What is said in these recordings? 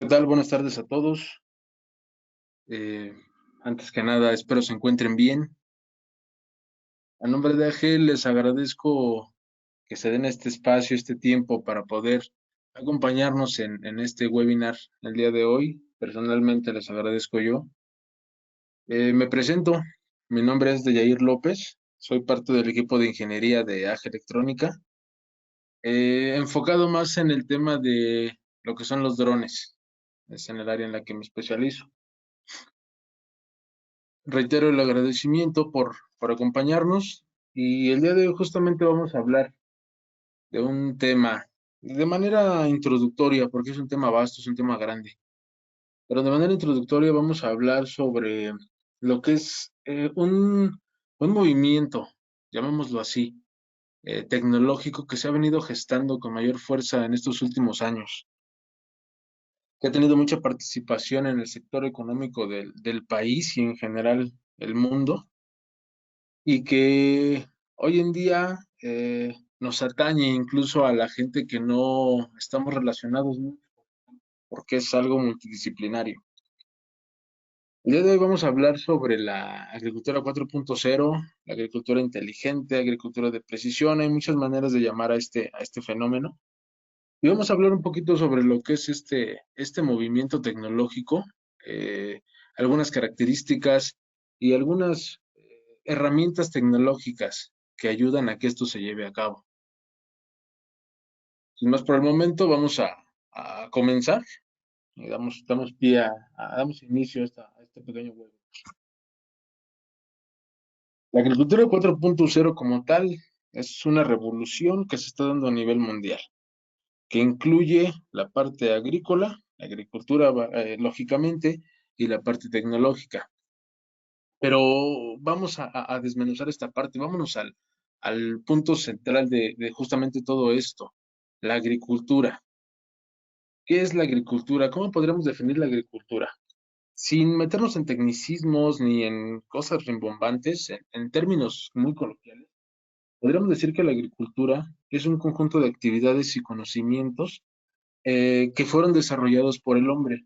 ¿Qué tal? Buenas tardes a todos. Eh, Antes que nada, espero se encuentren bien. A nombre de AGEL les agradezco que se den este espacio, este tiempo para poder acompañarnos en este webinar el día de hoy. Personalmente les agradezco yo. Me presento. Mi nombre es Deyair López. Soy parte del equipo de ingeniería de AGE Electrónica, enfocado más en el tema de lo que son los drones. Es en el área en la que me especializo. Reitero el agradecimiento por acompañarnos y el día de hoy justamente vamos a hablar de un tema de manera introductoria, porque es un tema vasto, es un tema grande, pero de manera introductoria vamos a hablar sobre lo que es un movimiento, llamémoslo así, tecnológico que se ha venido gestando con mayor fuerza en estos últimos años, que ha tenido mucha participación en el sector económico del país y en general el mundo y que hoy en día nos atañe incluso a la gente que no estamos relacionados mucho, porque es algo multidisciplinario. El día de hoy vamos a hablar sobre la agricultura 4.0, la agricultura inteligente, agricultura de precisión. Hay muchas maneras de llamar a este fenómeno. Y vamos a hablar un poquito sobre lo que es este movimiento tecnológico, eh, algunas características y algunas herramientas tecnológicas que ayudan a que esto se lleve a cabo. Sin más por el momento, vamos a comenzar y damos pie damos inicio a este pequeño juego. La agricultura 4.0 como tal es una revolución que se está dando a nivel mundial, que incluye la parte agrícola, la agricultura lógicamente, y la parte tecnológica. Pero vamos a desmenuzar esta parte, vámonos al punto central de justamente todo esto, la agricultura. ¿Qué es la agricultura? ¿Cómo podríamos definir la agricultura? Sin meternos en tecnicismos ni en cosas rimbombantes, en términos muy coloquiales, podríamos decir que la agricultura es un conjunto de actividades y conocimientos que fueron desarrollados por el hombre,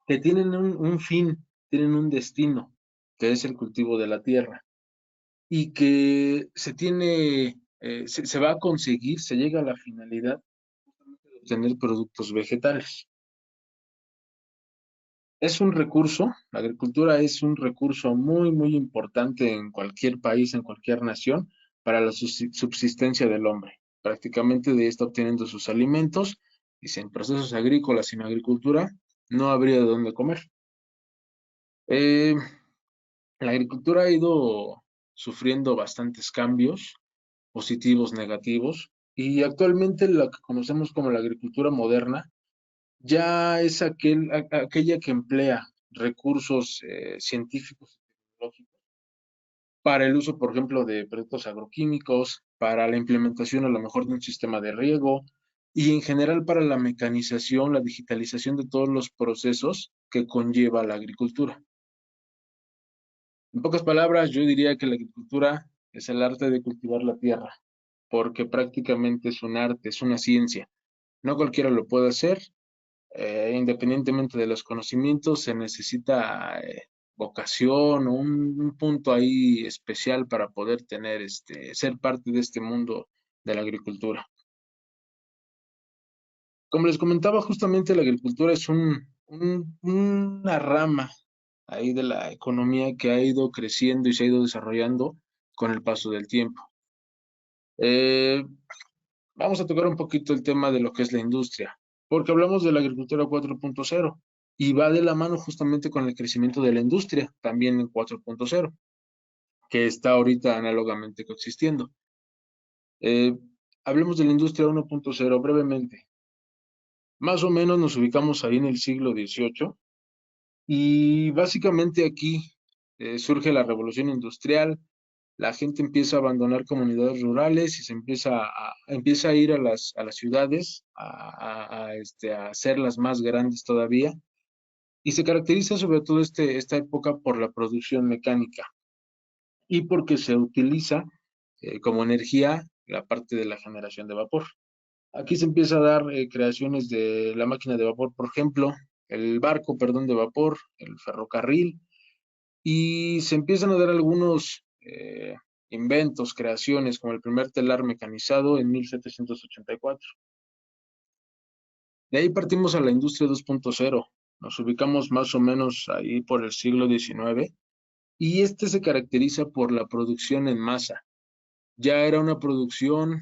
que tienen un fin, tienen un destino, que es el cultivo de la tierra, y que se va a conseguir, se llega a la finalidad de obtener productos vegetales. Es un recurso, la agricultura es un recurso muy, muy importante en cualquier país, en cualquier nación, para la subsistencia del hombre. Prácticamente de está obteniendo sus alimentos y sin procesos agrícolas, sin agricultura, no habría de dónde comer. Eh, la agricultura ha ido sufriendo bastantes cambios, positivos, negativos, y actualmente la que conocemos como la agricultura moderna ya es aquella que emplea recursos científicos y tecnológicos para el uso, por ejemplo, de productos agroquímicos, para la implementación a lo mejor de un sistema de riego y en general para la mecanización, la digitalización de todos los procesos que conlleva la agricultura. En pocas palabras, yo diría que la agricultura es el arte de cultivar la tierra, porque prácticamente es un arte, es una ciencia. No cualquiera lo puede hacer, independientemente de los conocimientos, se necesita vocación o un punto ahí especial para poder tener ser parte de este mundo de la agricultura. Como les comentaba, justamente la agricultura es una rama ahí de la economía que ha ido creciendo y se ha ido desarrollando con el paso del tiempo. Eh, Vamos a tocar un poquito el tema de lo que es la industria, porque hablamos de la agricultura 4.0 y va de la mano justamente con el crecimiento de la industria, también en 4.0, que está ahorita análogamente coexistiendo. Eh, Hablemos de la industria 1.0 brevemente. Más o menos nos ubicamos ahí en el siglo XVIII y básicamente aquí surge la revolución industrial, la gente empieza a abandonar comunidades rurales y empieza a ir a las ciudades, a hacerlas más grandes todavía, y se caracteriza sobre todo esta época por la producción mecánica y porque se utiliza como energía la parte de la generación de vapor. Aquí se empieza a dar creaciones de la máquina de vapor, por ejemplo, el barco, perdón, de vapor, el ferrocarril, y se empiezan a dar algunos inventos, creaciones, como el primer telar mecanizado en 1784. De ahí partimos a la industria 2.0. Nos ubicamos más o menos ahí por el siglo XIX y este se caracteriza por la producción en masa. Ya era una producción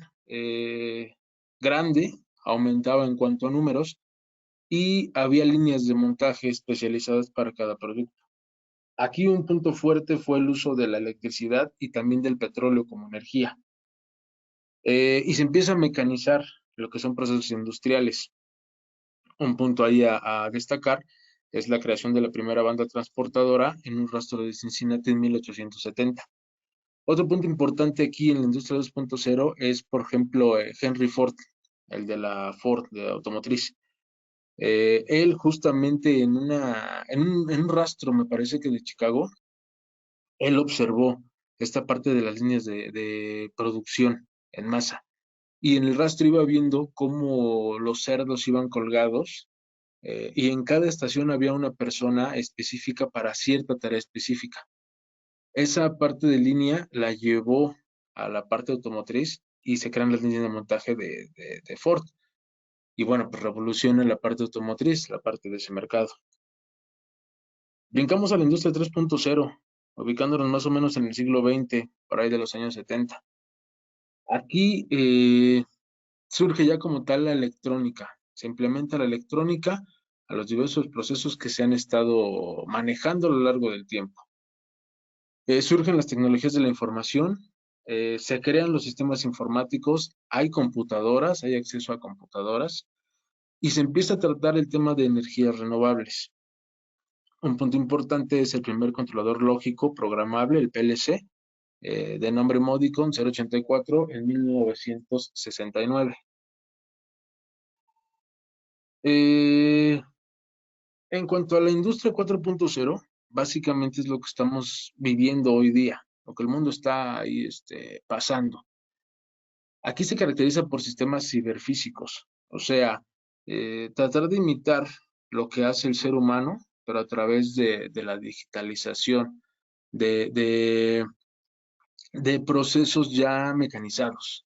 grande, aumentaba en cuanto a números y había líneas de montaje especializadas para cada producto. Aquí un punto fuerte fue el uso de la electricidad y también del petróleo como energía. Y se empieza a mecanizar lo que son procesos industriales. Un punto ahí a destacar es la creación de la primera banda transportadora en un rastro de Cincinnati en 1870. Otro punto importante aquí en la industria 2.0 es, por ejemplo, Henry Ford, el de la Ford de automotriz. Él justamente en un rastro, me parece que de Chicago, él observó esta parte de las líneas de producción en masa. Y en el rastro iba viendo cómo los cerdos iban colgados y en cada estación había una persona específica para cierta tarea específica. Esa parte de línea la llevó a la parte automotriz y se crean las líneas de montaje de Ford. Y bueno, pues revoluciona la parte automotriz, la parte de ese mercado. Brincamos a la industria 3.0, ubicándonos más o menos en el siglo XX, por ahí de los años 70. Aquí surge ya como tal la electrónica. Se implementa la electrónica a los diversos procesos que se han estado manejando a lo largo del tiempo. Surgen las tecnologías de la información, se crean los sistemas informáticos, hay computadoras, hay acceso a computadoras y se empieza a tratar el tema de energías renovables. Un punto importante es el primer controlador lógico programable, el PLC, de nombre Modicon 084 en 1969. Eh, en cuanto a la industria 4.0, básicamente es lo que estamos viviendo hoy día, lo que el mundo está ahí pasando. Aquí se caracteriza por sistemas ciberfísicos, o sea, tratar de imitar lo que hace el ser humano, pero a través de la digitalización, de, de, de procesos ya mecanizados.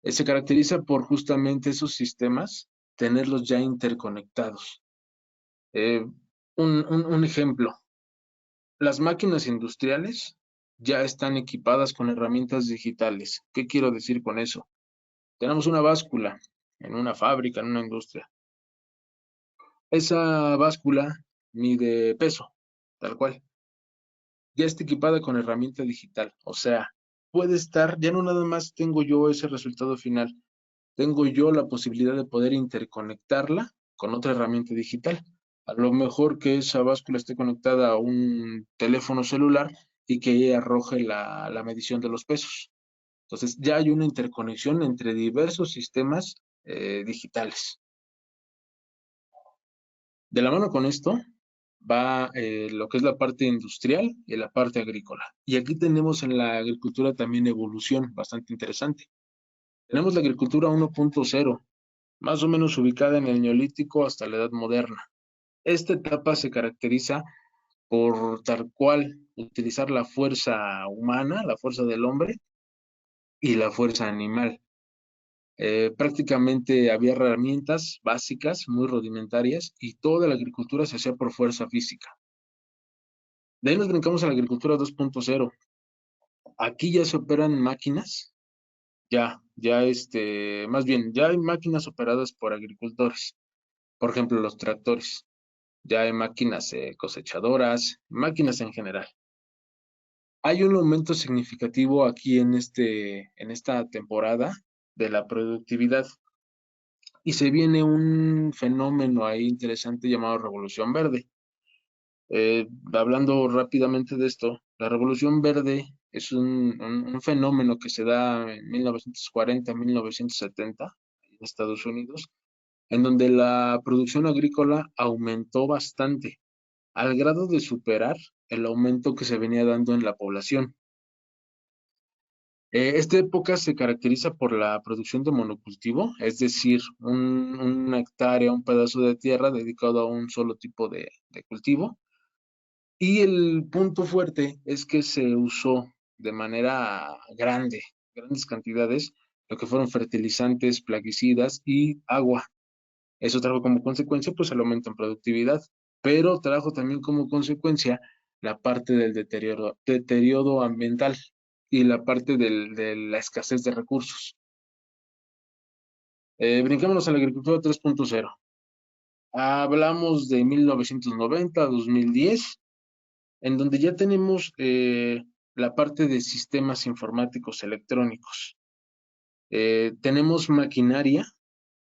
Se caracteriza por justamente esos sistemas, tenerlos ya interconectados. Eh, un ejemplo, las máquinas industriales ya están equipadas con herramientas digitales. ¿Qué quiero decir con eso? Tenemos una báscula en una fábrica, en una industria. Esa báscula mide peso, tal cual. Ya está equipada con herramienta digital. O sea, puede estar, ya no nada más tengo yo ese resultado final, tengo yo la posibilidad de poder interconectarla con otra herramienta digital. A lo mejor que esa báscula esté conectada a un teléfono celular y que ella arroje la medición de los pesos. Entonces ya hay una interconexión entre diversos sistemas digitales. De la mano con esto va lo que es la parte industrial y la parte agrícola. Y aquí tenemos en la agricultura también evolución bastante interesante. Tenemos la agricultura 1.0, más o menos ubicada en el Neolítico hasta la Edad Moderna. Esta etapa se caracteriza por tal cual utilizar la fuerza humana, la fuerza del hombre y la fuerza animal. Prácticamente había herramientas básicas, muy rudimentarias, y toda la agricultura se hacía por fuerza física. De ahí nos brincamos a la agricultura 2.0. Aquí ya se operan máquinas, más bien, ya hay máquinas operadas por agricultores. Por ejemplo, los tractores. Ya hay máquinas cosechadoras, máquinas en general. Hay un aumento significativo aquí en esta temporada de la productividad y se viene un fenómeno ahí interesante llamado Revolución Verde. Hablando rápidamente de esto, la Revolución Verde es un fenómeno que se da en 1940, 1970 en Estados Unidos, en donde la producción agrícola aumentó bastante, al grado de superar el aumento que se venía dando en la población. Esta época se caracteriza por la producción de monocultivo, es decir, una hectárea, un pedazo de tierra dedicado a un solo tipo de cultivo. Y el punto fuerte es que se usó de manera grande, grandes cantidades, lo que fueron fertilizantes, plaguicidas y agua. Eso trajo como consecuencia, pues, el aumento en productividad, pero trajo también como consecuencia la parte del deterioro ambiental y la parte de la escasez de recursos. Brinquémonos a la agricultura 3.0. Hablamos de 1990 a 2010, en donde ya tenemos la parte de sistemas informáticos electrónicos. Tenemos maquinaria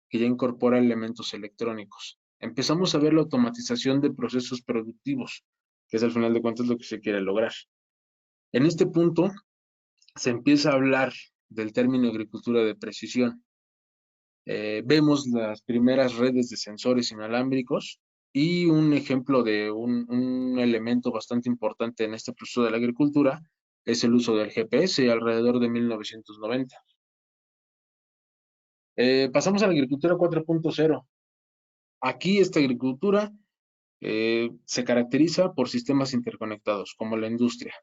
que ya incorpora elementos electrónicos. Empezamos a ver la automatización de procesos productivos, que es al final de cuentas lo que se quiere lograr. En este punto se empieza a hablar del término agricultura de precisión. Vemos las primeras redes de sensores inalámbricos y un ejemplo de un elemento bastante importante en este proceso de la agricultura es el uso del GPS alrededor de 1990. Pasamos a la agricultura 4.0. Aquí esta agricultura se caracteriza por sistemas interconectados, como la industria.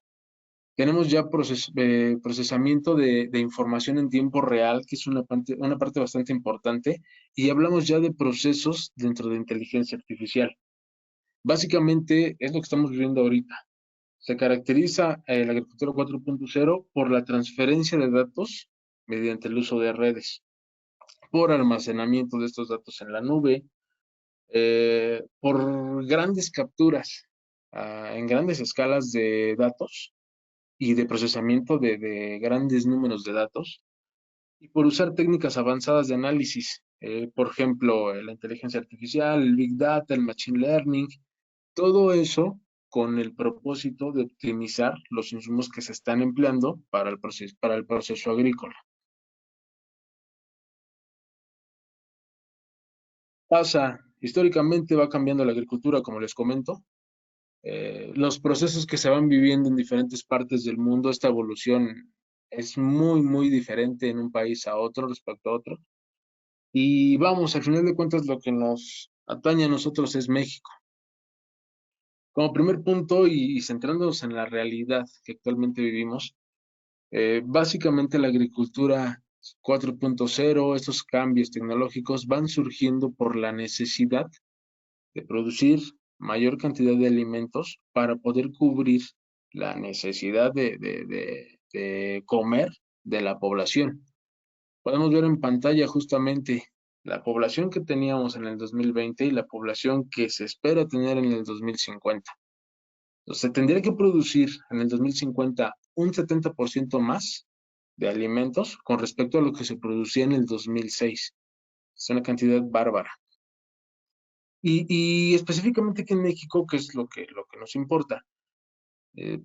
Tenemos ya procesamiento de información en tiempo real, que es una parte bastante importante, y hablamos ya de procesos dentro de inteligencia artificial. Básicamente es lo que estamos viviendo ahorita. Se caracteriza la agricultura 4.0 por la transferencia de datos mediante el uso de redes, por almacenamiento de estos datos en la nube, por grandes capturas en grandes escalas de datos y de procesamiento de grandes números de datos, y por usar técnicas avanzadas de análisis, por ejemplo, la inteligencia artificial, el Big Data, el Machine Learning, todo eso con el propósito de optimizar los insumos que se están empleando para el proceso agrícola. Históricamente va cambiando la agricultura, como les comento, los procesos que se van viviendo en diferentes partes del mundo, esta evolución es muy, muy diferente en un país a otro respecto a otro. Y vamos, al final de cuentas, lo que nos atañe a nosotros es México. Como primer punto y centrándonos en la realidad que actualmente vivimos, básicamente la agricultura 4.0, estos cambios tecnológicos van surgiendo por la necesidad de producir mayor cantidad de alimentos para poder cubrir la necesidad de comer de la población. Podemos ver en pantalla justamente la población que teníamos en el 2020 y la población que se espera tener en el 2050. Entonces, se tendría que producir en el 2050 un 70% más de alimentos con respecto a lo que se producía en el 2006. Es una cantidad bárbara. Y específicamente aquí en México, que es lo que nos importa,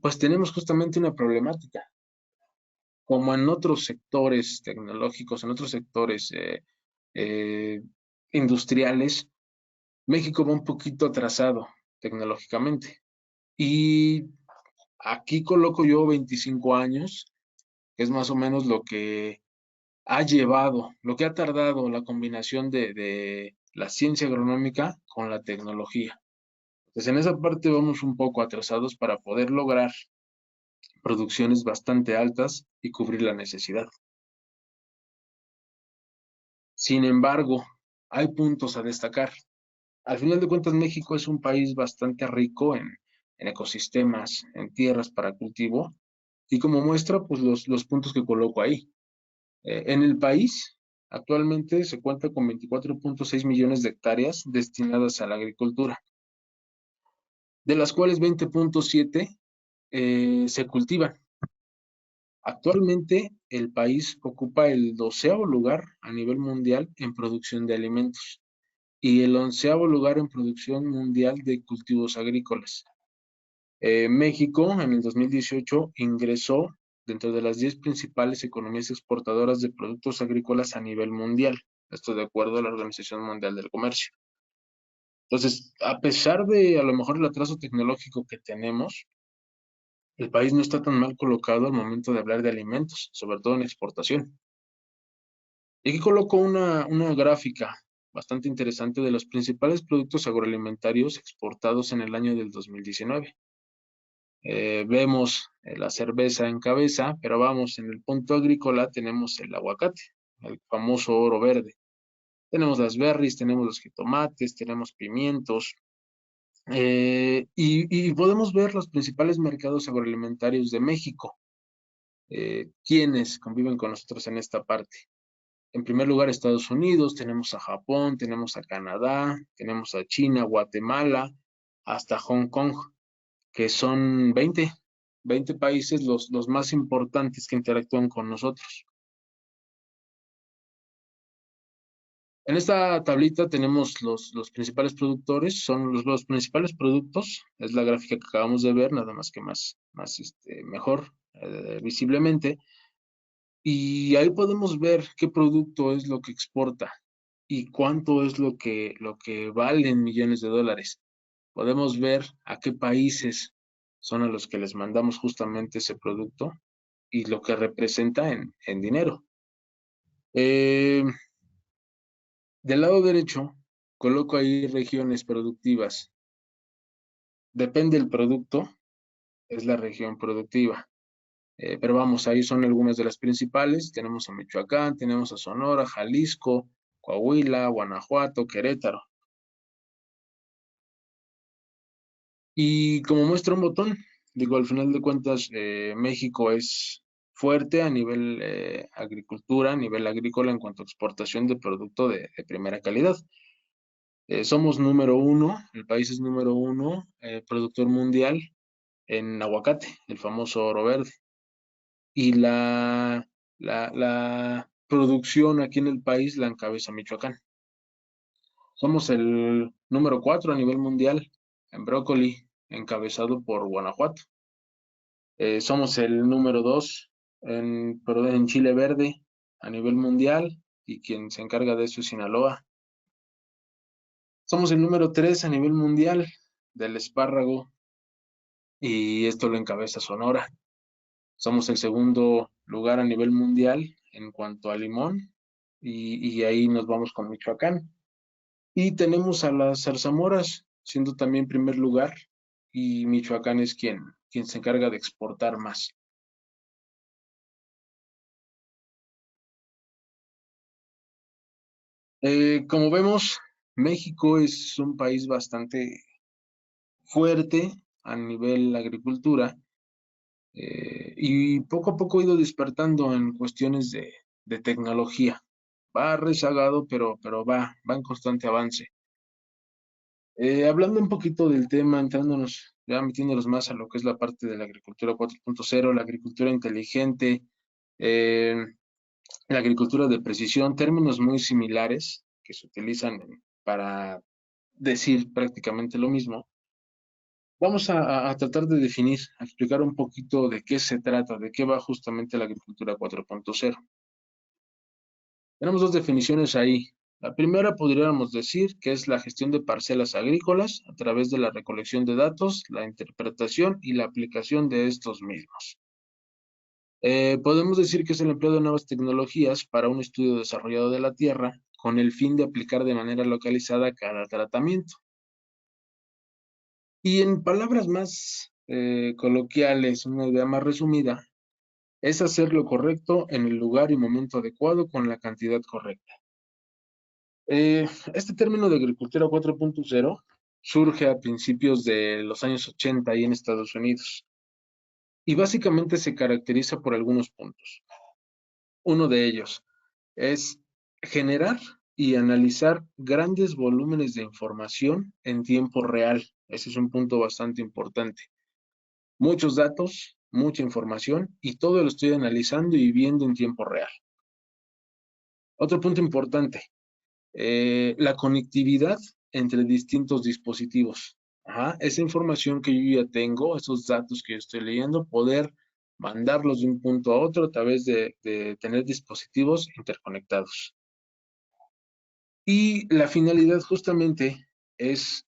pues tenemos justamente una problemática. Como en otros sectores tecnológicos, en otros sectores eh, industriales, México va un poquito atrasado tecnológicamente. Y aquí coloco yo 25 años, que es más o menos lo que ha llevado, lo que ha tardado la combinación de la ciencia agronómica con la tecnología. Entonces, en esa parte vamos un poco atrasados para poder lograr producciones bastante altas y cubrir la necesidad. Sin embargo, hay puntos a destacar. Al final de cuentas, México es un país bastante rico en ecosistemas, en tierras para cultivo, y como muestra, pues los puntos que coloco ahí. En el país, actualmente se cuenta con 24.6 millones de hectáreas destinadas a la agricultura, de las cuales 20.7 se cultivan. Actualmente, el país ocupa el 12º lugar a nivel mundial en producción de alimentos y el 11º lugar en producción mundial de cultivos agrícolas. México en el 2018 ingresó dentro de las 10 principales economías exportadoras de productos agrícolas a nivel mundial. Esto de acuerdo a la Organización Mundial del Comercio. Entonces, a pesar de a lo mejor el atraso tecnológico que tenemos, el país no está tan mal colocado al momento de hablar de alimentos, sobre todo en exportación. Y aquí coloco una gráfica bastante interesante de los principales productos agroalimentarios exportados en el año del 2019. Vemos la cerveza en cabeza, pero vamos, en el punto agrícola tenemos el aguacate, el famoso oro verde. Tenemos las berries, tenemos los jitomates, tenemos pimientos, y podemos ver los principales mercados agroalimentarios de México, quienes conviven con nosotros en esta parte. En primer lugar, Estados Unidos, tenemos a Japón, tenemos a Canadá, tenemos a China, Guatemala, hasta Hong Kong, que son 20 países los más importantes que interactúan con nosotros. En esta tablita tenemos los principales productores, son los principales productos, es la gráfica que acabamos de ver, nada más que más mejor visiblemente, y ahí podemos ver qué producto es lo que exporta y cuánto es lo que vale en millones de dólares. Podemos ver a qué países son a los que les mandamos justamente ese producto y lo que representa en dinero. Eh, del lado derecho, coloco ahí regiones productivas. Depende del producto, es la región productiva. Pero vamos, ahí son algunas de las principales. Tenemos a Michoacán, tenemos a Sonora, Jalisco, Coahuila, Guanajuato, Querétaro. Y como muestra un botón, digo, al final de cuentas, México es fuerte a nivel agricultura, a nivel agrícola en cuanto a exportación de producto de primera calidad. Somos número uno, el país es número uno, productor mundial en aguacate, el famoso oro verde. Y la producción aquí en el país la encabeza Michoacán. Somos el número 4 a nivel mundial en brócoli, encabezado por Guanajuato. Somos el número 2 en chile verde a nivel mundial y quien se encarga de eso es Sinaloa. Somos el número 3 a nivel mundial del espárrago y esto lo encabeza Sonora. Somos el segundo lugar a nivel mundial en cuanto a limón y ahí nos vamos con Michoacán. Y tenemos a las zarzamoras siendo también primer lugar y Michoacán es quien se encarga de exportar más. Como vemos, México es un país bastante fuerte a nivel agricultura y poco a poco ha ido despertando en cuestiones de tecnología. Va rezagado, pero va en constante avance. Hablando un poquito del tema, entrándonos, ya metiéndonos más a lo que es la parte de la agricultura 4.0, la agricultura inteligente, eh, la agricultura de precisión, términos muy similares que se utilizan para decir prácticamente lo mismo. Vamos a tratar de definir, a explicar un poquito de qué se trata, de qué va justamente la agricultura 4.0. Tenemos dos definiciones ahí. La primera podríamos decir que es la gestión de parcelas agrícolas a través de la recolección de datos, la interpretación y la aplicación de estos mismos. Podemos decir que es el empleo de nuevas tecnologías para un estudio desarrollado de la tierra con el fin de aplicar de manera localizada cada tratamiento. Y en palabras más coloquiales, una idea más resumida, es hacer lo correcto en el lugar y momento adecuado con la cantidad correcta. Este término de agricultura 4.0 surge a principios de los años 80 ahí en Estados Unidos y básicamente se caracteriza por algunos puntos. Uno de ellos es generar y analizar grandes volúmenes de información en tiempo real. Ese es un punto bastante importante. Muchos datos, mucha información y todo lo estoy analizando y viendo en tiempo real. Otro punto importante, la conectividad entre distintos dispositivos. Ajá, esa información que yo ya tengo, esos datos que yo estoy leyendo, poder mandarlos de un punto a otro a través de tener dispositivos interconectados. Y la finalidad justamente es,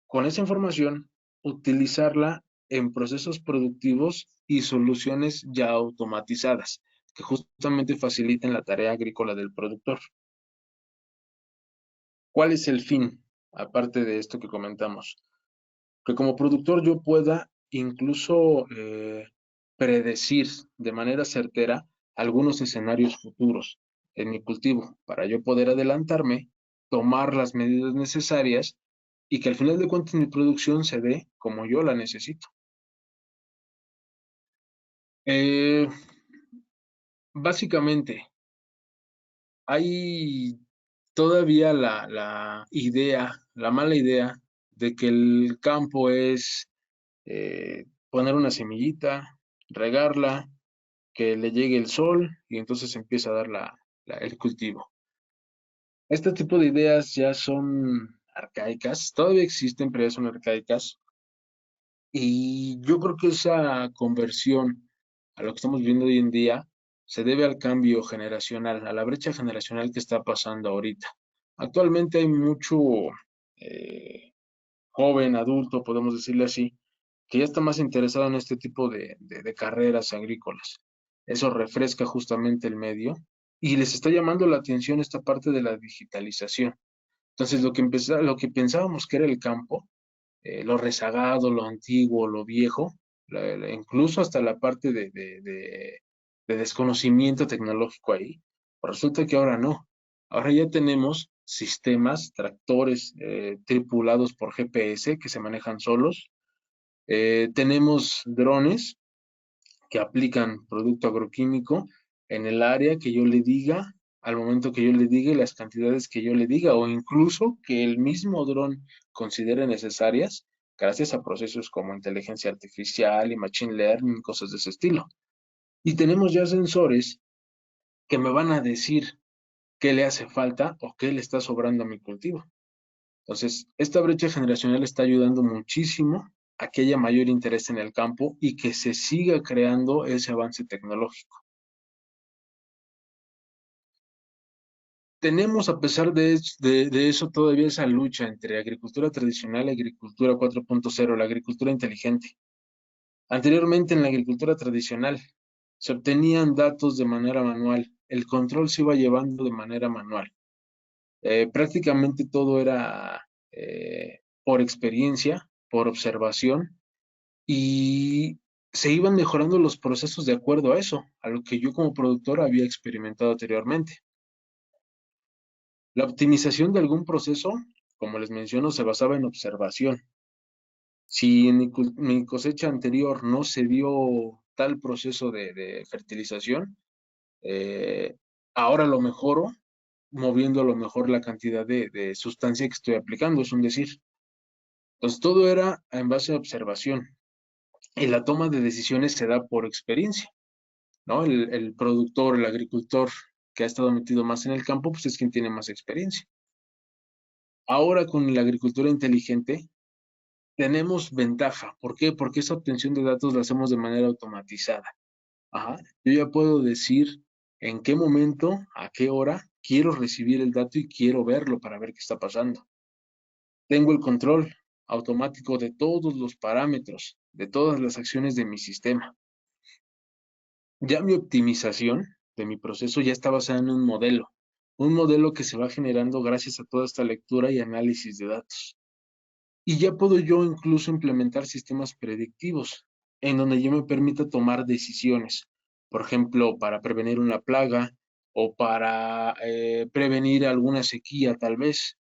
con esa información, utilizarla en procesos productivos y soluciones ya automatizadas, que justamente faciliten la tarea agrícola del productor. ¿Cuál es el fin, aparte de esto que comentamos? Que como productor yo pueda incluso predecir de manera certera algunos escenarios futuros en mi cultivo, para yo poder adelantarme, tomar las medidas necesarias y que al final de cuentas mi producción se dé como yo la necesito. Eh, Básicamente, hay todavía la idea, la mala idea de que el campo es poner una semillita, regarla, que le llegue el sol y entonces empieza a dar el cultivo. Este tipo de ideas ya son arcaicas, todavía existen, pero ya son arcaicas. Y yo creo que esa conversión a lo que estamos viendo hoy en día se debe al cambio generacional, a la brecha generacional que está pasando ahorita. Actualmente hay mucho eh, joven, adulto, podemos decirle así, que ya está más interesado en este tipo de carreras agrícolas. Eso refresca justamente el medio y les está llamando la atención esta parte de la digitalización. Entonces, lo que pensábamos que era el campo, lo rezagado, lo antiguo, lo viejo, incluso hasta la parte de desconocimiento tecnológico ahí, pues resulta que ahora no. Ahora ya tenemos sistemas, tractores tripulados por GPS que se manejan solos. Tenemos drones que aplican producto agroquímico en el área que yo le diga, al momento que yo le diga y las cantidades que yo le diga, o incluso que el mismo dron considere necesarias gracias a procesos como inteligencia artificial y machine learning, cosas de ese estilo. Y tenemos ya sensores que me van a decir qué le hace falta o qué le está sobrando a mi cultivo. Entonces, esta brecha generacional está ayudando muchísimo a que haya mayor interés en el campo y que se siga creando ese avance tecnológico. Tenemos, a pesar de eso, todavía esa lucha entre agricultura tradicional y agricultura 4.0, la agricultura inteligente. Anteriormente, en la agricultura tradicional, se obtenían datos de manera manual, el control se iba llevando de manera manual. Prácticamente todo era por experiencia, por observación, y se iban mejorando los procesos de acuerdo a eso, a lo que yo como productor había experimentado anteriormente. La optimización de algún proceso, como les menciono, se basaba en observación. Si en mi cosecha anterior no se dio tal proceso de fertilización, eh, ahora lo mejoro moviendo a lo mejor la cantidad de sustancia que estoy aplicando, es un decir. Entonces todo era en base a observación y la toma de decisiones se da por experiencia, ¿no? El productor, el agricultor que ha estado metido más en el campo, pues es quien tiene más experiencia. Ahora con la agricultura inteligente tenemos ventaja. ¿Por qué? Porque esa obtención de datos la hacemos de manera automatizada. Ajá. Yo ya puedo decir en qué momento, a qué hora quiero recibir el dato y quiero verlo para ver qué está pasando. Tengo el control automático de todos los parámetros, de todas las acciones de mi sistema. Ya mi optimización de mi proceso ya está basada en un modelo que se va generando gracias a toda esta lectura y análisis de datos. Y ya puedo yo incluso implementar sistemas predictivos en donde yo me permita tomar decisiones, por ejemplo, para prevenir una plaga o para prevenir alguna sequía tal vez.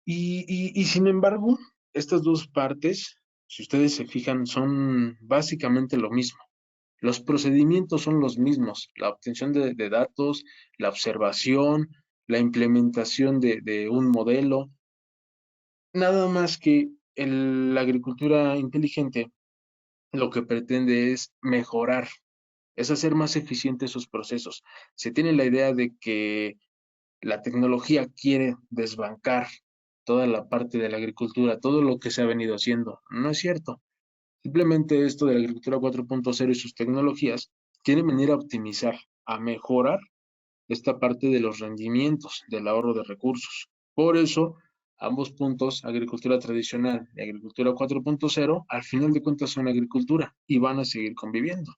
Y sin embargo, estas dos partes, si ustedes se fijan, son básicamente lo mismo. Los procedimientos son los mismos, la obtención de datos, la observación, la implementación de un modelo, nada más que la agricultura inteligente lo que pretende es mejorar, es hacer más eficientes esos procesos. Se tiene la idea de que la tecnología quiere desbancar toda la parte de la agricultura, todo lo que se ha venido haciendo. No es cierto. Simplemente esto de la agricultura 4.0 y sus tecnologías quieren venir a optimizar, a mejorar esta parte de los rendimientos, del ahorro de recursos. Por eso Ambos puntos, agricultura tradicional y agricultura 4.0, al final de cuentas son agricultura y van a seguir conviviendo.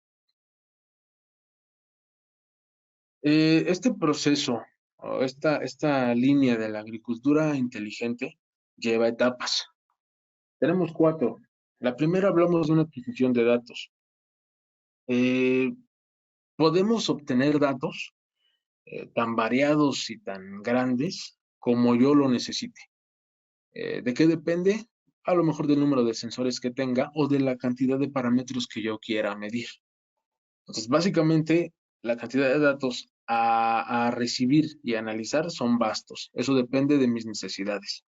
Este proceso o esta línea de la agricultura inteligente lleva etapas. Tenemos 4. La primera hablamos de una adquisición de datos. Eh, Podemos obtener datos tan variados y tan grandes como yo lo necesite. ¿De qué depende? A lo mejor del número de sensores que tenga o de la cantidad de parámetros que yo quiera medir. Entonces, básicamente, la cantidad de datos a recibir y analizar son vastos. Eso depende de mis necesidades.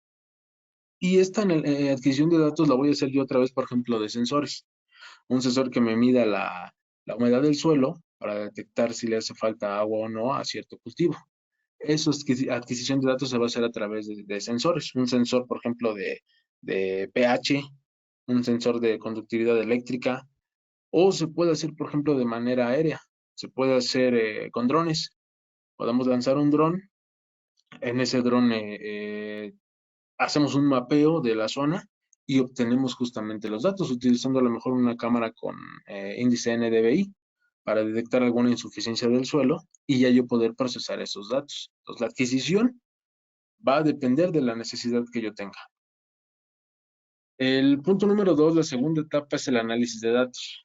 Y esta adquisición de datos la voy a hacer yo otra vez, por ejemplo, de sensores. Un sensor que me mida la humedad del suelo para detectar si le hace falta agua o no a cierto cultivo. Esa adquisición de datos se va a hacer a través de sensores. Un sensor, por ejemplo, de pH, un sensor de conductividad eléctrica, o se puede hacer, por ejemplo, de manera aérea. Se puede hacer con drones. Podemos lanzar un dron. En ese dron hacemos un mapeo de la zona y obtenemos justamente los datos utilizando a lo mejor una cámara con índice NDVI para detectar alguna insuficiencia del suelo y ya yo poder procesar esos datos. Entonces, la adquisición va a depender de la necesidad que yo tenga. El punto número 2, la segunda etapa, es el análisis de datos.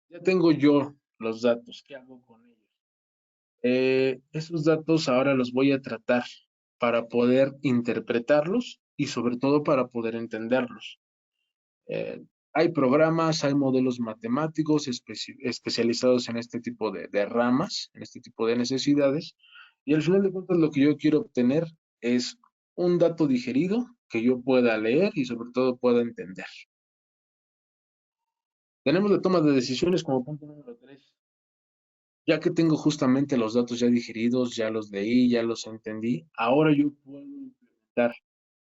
Ya tengo yo los datos. ¿Qué hago con ellos? Esos datos ahora los voy a tratar para poder interpretarlos y sobre todo para poder entenderlos. Hay programas, hay modelos matemáticos especializados en este tipo de ramas, en este tipo de necesidades, y al final de cuentas lo que yo quiero obtener es un dato digerido que yo pueda leer y sobre todo pueda entender. Tenemos la toma de decisiones como punto número 3. Ya que tengo justamente los datos ya digeridos, ya los leí, ya los entendí, ahora yo puedo implementar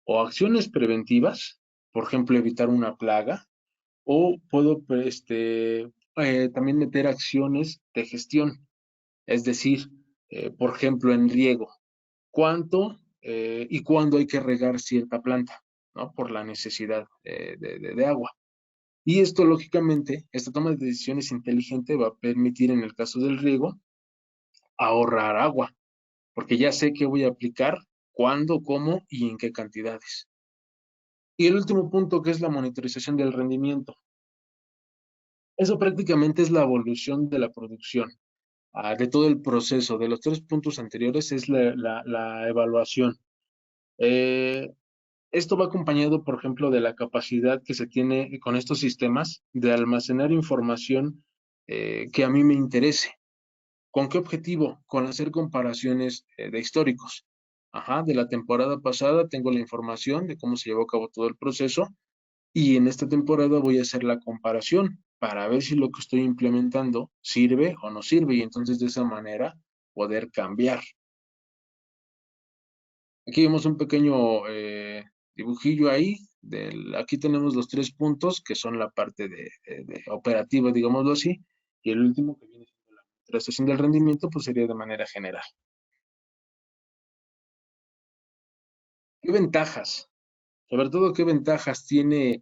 o acciones preventivas, por ejemplo, evitar una plaga, o puedo también meter acciones de gestión, es decir, por ejemplo, en riego, cuánto y cuándo hay que regar cierta planta, ¿no? Por la necesidad de agua. Y esto, lógicamente, esta toma de decisiones inteligente va a permitir, en el caso del riego, ahorrar agua, porque ya sé qué voy a aplicar, cuándo, cómo y en qué cantidades. Y el último punto, que es la monitorización del rendimiento. Eso prácticamente es la evolución de la producción, de todo el proceso. De los 3 puntos anteriores es la evaluación. Eh, Esto va acompañado, por ejemplo, de la capacidad que se tiene con estos sistemas de almacenar información que a mí me interese. ¿Con qué objetivo? Con hacer comparaciones de históricos. Ajá, de la temporada pasada tengo la información de cómo se llevó a cabo todo el proceso y en esta temporada voy a hacer la comparación para ver si lo que estoy implementando sirve o no sirve y entonces de esa manera poder cambiar. Aquí vemos un pequeño dibujillo ahí. Aquí tenemos los 3 puntos que son la parte de operativa, digámoslo así, y el último que viene siendo la administración del rendimiento, pues sería de manera general. ¿Qué ventajas? Sobre todo, ¿qué ventajas tiene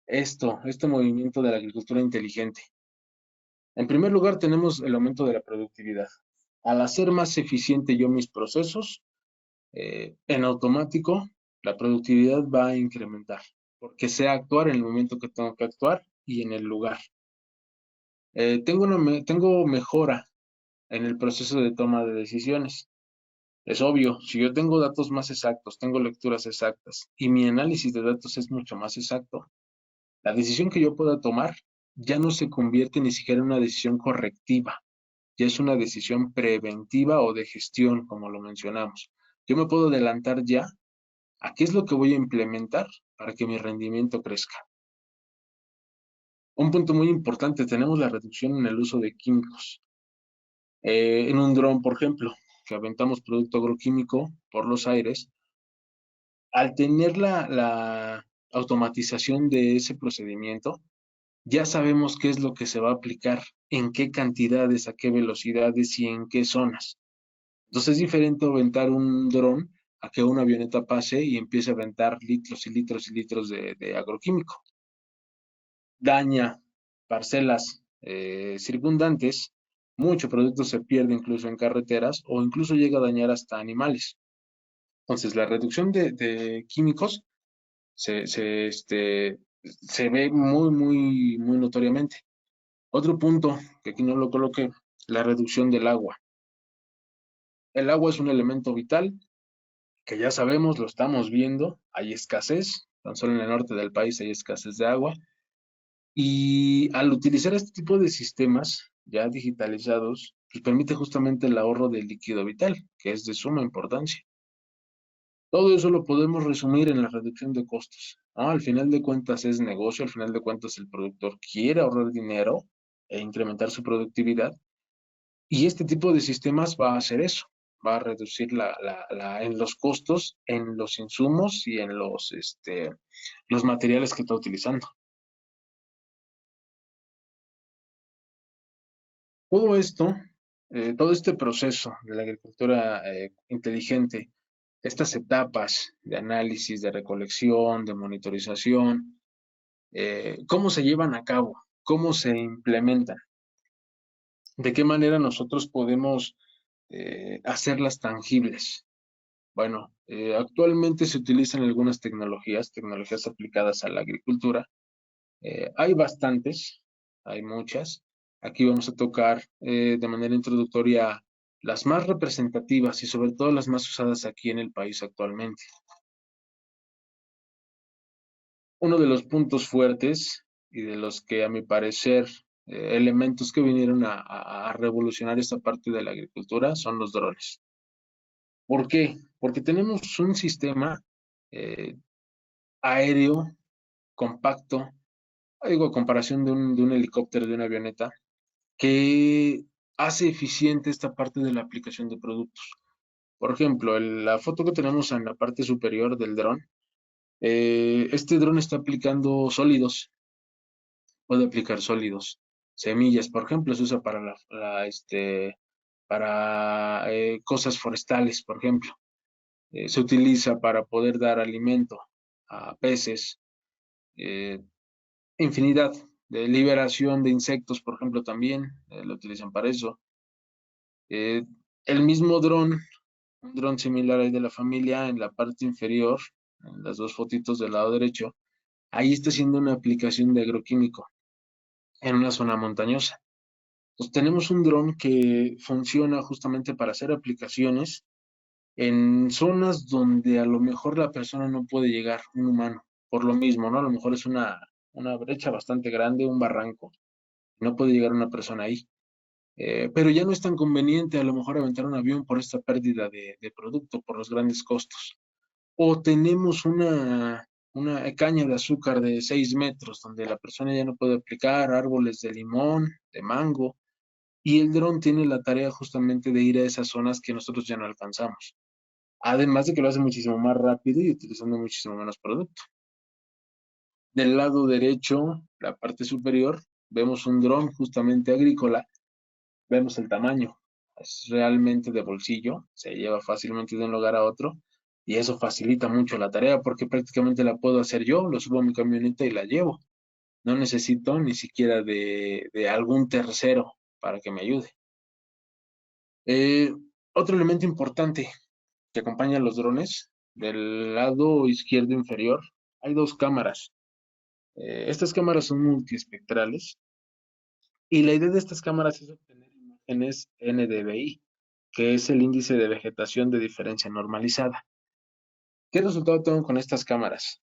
este movimiento de la agricultura inteligente? En primer lugar, tenemos el aumento de la productividad. Al hacer más eficiente yo mis procesos, en automático, la productividad va a incrementar, porque sé actuar en el momento que tengo que actuar y en el lugar. Tengo mejora en el proceso de toma de decisiones. Es obvio, si yo tengo datos más exactos, tengo lecturas exactas y mi análisis de datos es mucho más exacto, la decisión que yo pueda tomar ya no se convierte ni siquiera en una decisión correctiva, ya es una decisión preventiva o de gestión, como lo mencionamos. Yo me puedo adelantar ya a qué es lo que voy a implementar para que mi rendimiento crezca. Un punto muy importante, tenemos la reducción en el uso de químicos. En un dron, por ejemplo, que aventamos producto agroquímico por los aires, al tener la automatización de ese procedimiento, ya sabemos qué es lo que se va a aplicar, en qué cantidades, a qué velocidades y en qué zonas. Entonces es diferente aventar un dron a que una avioneta pase y empiece a aventar litros y litros y litros de agroquímico. Daña parcelas circundantes, mucho producto se pierde incluso en carreteras o incluso llega a dañar hasta animales. Entonces, la reducción de químicos se ve muy, muy, muy notoriamente. Otro punto que aquí no lo coloqué, la reducción del agua. El agua es un elemento vital que ya sabemos, lo estamos viendo, hay escasez, tan solo en el norte del país hay escasez de agua. Y al utilizar este tipo de sistemas ya digitalizados, pues permite justamente el ahorro del líquido vital, que es de suma importancia. Todo eso lo podemos resumir en la reducción de costos, ¿no? Al final de cuentas es negocio, al final de cuentas el productor quiere ahorrar dinero e incrementar su productividad y este tipo de sistemas va a hacer eso, va a reducir en los costos, en los insumos y en los materiales que está utilizando. Todo esto, todo este proceso de la agricultura inteligente, estas etapas de análisis, de recolección, de monitorización, cómo se llevan a cabo, cómo se implementan, de qué manera nosotros podemos hacerlas tangibles. Bueno, actualmente se utilizan algunas tecnologías aplicadas a la agricultura. Hay bastantes, hay muchas. Aquí vamos a tocar de manera introductoria las más representativas y sobre todo las más usadas aquí en el país actualmente. Uno de los puntos fuertes y de los que a mi parecer elementos que vinieron a revolucionar esta parte de la agricultura son los drones. ¿Por qué? Porque tenemos un sistema eh, aéreo compacto, digo, a comparación de un helicóptero, de una avioneta, que hace eficiente esta parte de la aplicación de productos. Por ejemplo, la foto que tenemos en la parte superior del dron, este dron está aplicando sólidos, puede aplicar sólidos. Semillas, por ejemplo, se usa para para cosas forestales, por ejemplo. Se utiliza para poder dar alimento a peces, eh, infinidad de liberación de insectos, por ejemplo, también lo utilizan para eso. Eh, el mismo dron, un dron similar al de la familia, en la parte inferior, en las dos fotitos del lado derecho, ahí está haciendo una aplicación de agroquímico en una zona montañosa. Pues tenemos un dron que funciona justamente para hacer aplicaciones en zonas donde a lo mejor la persona no puede llegar, un humano, por lo mismo, ¿no? A lo mejor es una brecha bastante grande, un barranco, no puede llegar una persona ahí. Pero ya no es tan conveniente a lo mejor aventar un avión por esta pérdida de producto, por los grandes costos. O tenemos una caña de azúcar de 6 metros, donde la persona ya no puede aplicar árboles de limón, de mango, y el dron tiene la tarea justamente de ir a esas zonas que nosotros ya no alcanzamos. Además de que lo hace muchísimo más rápido y utilizando muchísimo menos producto. Del lado derecho, la parte superior, vemos un dron justamente agrícola. Vemos el tamaño. Es realmente de bolsillo, se lleva fácilmente de un lugar a otro y eso facilita mucho la tarea porque prácticamente la puedo hacer yo, lo subo a mi camioneta y la llevo. No necesito ni siquiera de algún tercero para que me ayude. Eh, Otro elemento importante que acompaña a los drones, del lado izquierdo inferior, hay dos cámaras. Estas cámaras son multiespectrales y la idea de estas cámaras es obtener imágenes NDVI, que es el índice de vegetación de diferencia normalizada. ¿Qué resultado tengo con estas cámaras?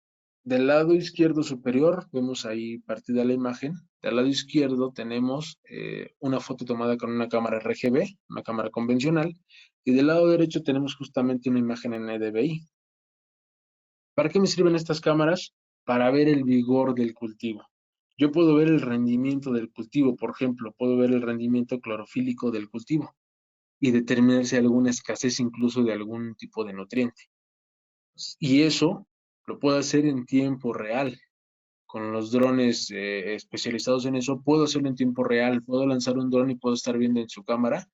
Del lado izquierdo superior vemos ahí partida la imagen. Del lado izquierdo tenemos una foto tomada con una cámara RGB, una cámara convencional, y del lado derecho tenemos justamente una imagen en NDVI. ¿Para qué me sirven estas cámaras? Para ver el vigor del cultivo. Yo puedo ver el rendimiento del cultivo, por ejemplo, puedo ver el rendimiento clorofílico del cultivo y determinar si hay alguna escasez incluso de algún tipo de nutriente. Y eso lo puedo hacer en tiempo real. Con los drones especializados en eso, puedo hacerlo en tiempo real. Puedo lanzar un dron y puedo estar viendo en su cámara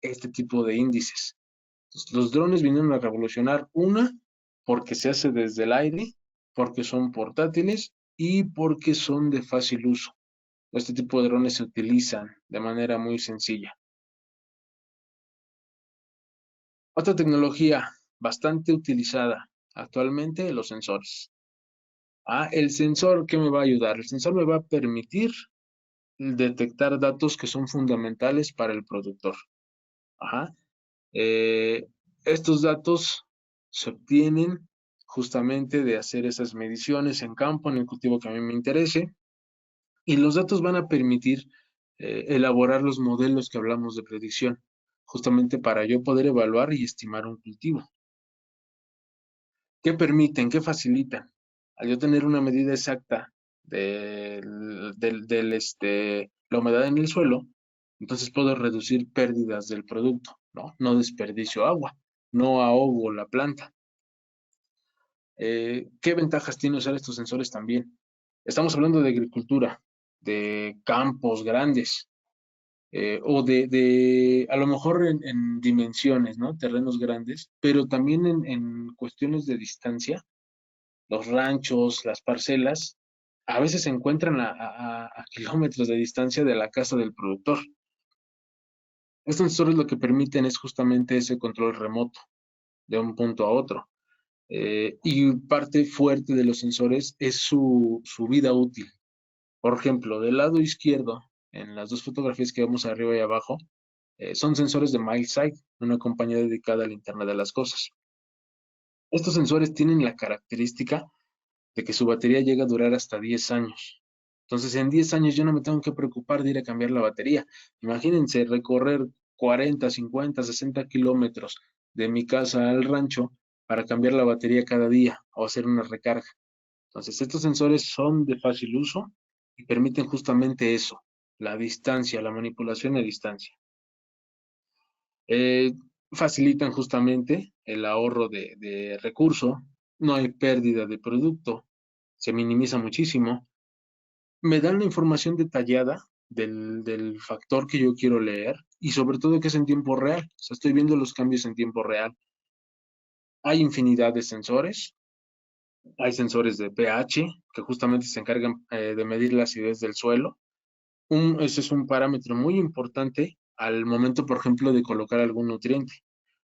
este tipo de índices. Entonces, los drones vinieron a revolucionar una, porque se hace desde el aire, porque son portátiles y porque son de fácil uso. Este tipo de drones se utilizan de manera muy sencilla. Otra tecnología bastante utilizada actualmente, los sensores. El sensor, ¿qué me va a ayudar? El sensor me va a permitir detectar datos que son fundamentales para el productor. Ajá. Eh, Estos datos se obtienen justamente de hacer esas mediciones en campo, en el cultivo que a mí me interese, y los datos van a permitir elaborar los modelos que hablamos de predicción, justamente para yo poder evaluar y estimar un cultivo. ¿Qué permiten? ¿Qué facilitan? Al yo tener una medida exacta la humedad en el suelo, entonces puedo reducir pérdidas del producto, ¿no? No desperdicio agua, no ahogo la planta. ¿Qué ventajas tiene usar estos sensores también? Estamos hablando de agricultura, de campos grandes, o a lo mejor en dimensiones, ¿no? Terrenos grandes, pero también en cuestiones de distancia. Los ranchos, las parcelas, a veces se encuentran a kilómetros de distancia de la casa del productor. Estos sensores lo que permiten es justamente ese control remoto de un punto a otro. Y parte fuerte de los sensores es su vida útil. Por ejemplo, del lado izquierdo, en las dos fotografías que vemos arriba y abajo, son sensores de MileSight, una compañía dedicada al Internet de las Cosas. Estos sensores tienen la característica de que su batería llega a durar hasta 10 años. Entonces, en 10 años yo no me tengo que preocupar de ir a cambiar la batería. Imagínense recorrer 40, 50, 60 kilómetros de mi casa al rancho para cambiar la batería cada día o hacer una recarga. Entonces, estos sensores son de fácil uso y permiten justamente eso, la distancia, la manipulación a distancia. Eh, Facilitan justamente el ahorro de recurso, no hay pérdida de producto, se minimiza muchísimo. Me dan la información detallada del factor que yo quiero leer y sobre todo que es en tiempo real. O sea, estoy viendo los cambios en tiempo real. Hay infinidad de sensores. Hay sensores de pH que justamente se encargan de medir la acidez del suelo. Ese es un parámetro muy importante al momento, por ejemplo, de colocar algún nutriente,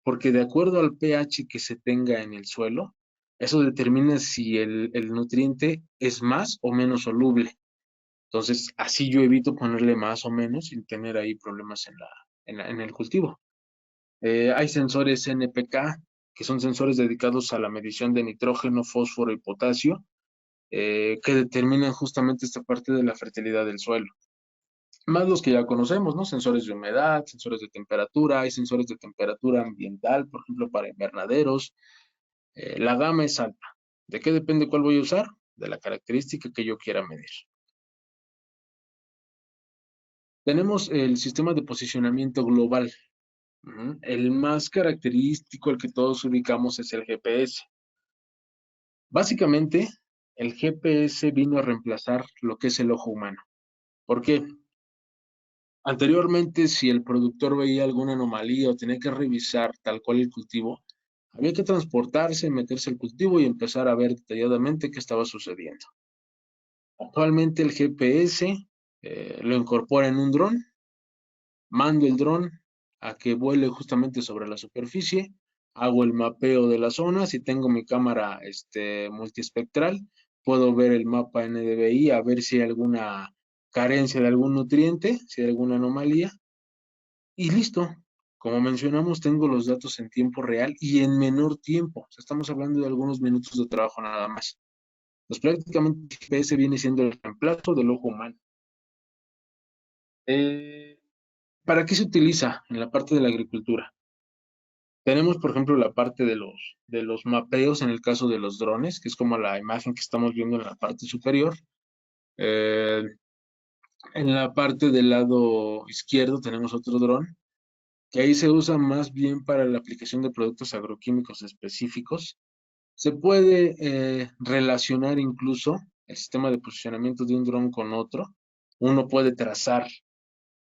porque de acuerdo al pH que se tenga en el suelo, eso determina si el nutriente es más o menos soluble. Entonces, así yo evito ponerle más o menos sin tener ahí problemas en el cultivo. Hay sensores NPK, que son sensores dedicados a la medición de nitrógeno, fósforo y potasio, que determinan justamente esta parte de la fertilidad del suelo. Más los que ya conocemos, ¿no? Sensores de humedad, sensores de temperatura, hay sensores de temperatura ambiental, por ejemplo, para invernaderos. La gama es alta. ¿De qué depende cuál voy a usar? De la característica que yo quiera medir. Tenemos el sistema de posicionamiento global. El más característico, el que todos ubicamos, es el GPS. Básicamente, el GPS vino a reemplazar lo que es el ojo humano. ¿Por qué? Anteriormente, si el productor veía alguna anomalía o tenía que revisar tal cual el cultivo, había que transportarse, meterse al cultivo y empezar a ver detalladamente qué estaba sucediendo. Actualmente el GPS lo incorpora en un dron, mando el dron a que vuele justamente sobre la superficie, hago el mapeo de la zona, si tengo mi cámara multiespectral, puedo ver el mapa NDVI a ver si hay alguna carencia de algún nutriente, si hay alguna anomalía, y listo. Como mencionamos, tengo los datos en tiempo real y en menor tiempo. O sea, estamos hablando de algunos minutos de trabajo nada más. Pues prácticamente el GPS viene siendo el reemplazo del ojo humano. Eh, ¿Para qué se utiliza en la parte de la agricultura? Tenemos, por ejemplo, la parte de los mapeos en el caso de los drones, que es como la imagen que estamos viendo en la parte superior. Eh, en la parte del lado izquierdo tenemos otro dron, que ahí se usa más bien para la aplicación de productos agroquímicos específicos. Se puede relacionar incluso el sistema de posicionamiento de un dron con otro. Uno puede trazar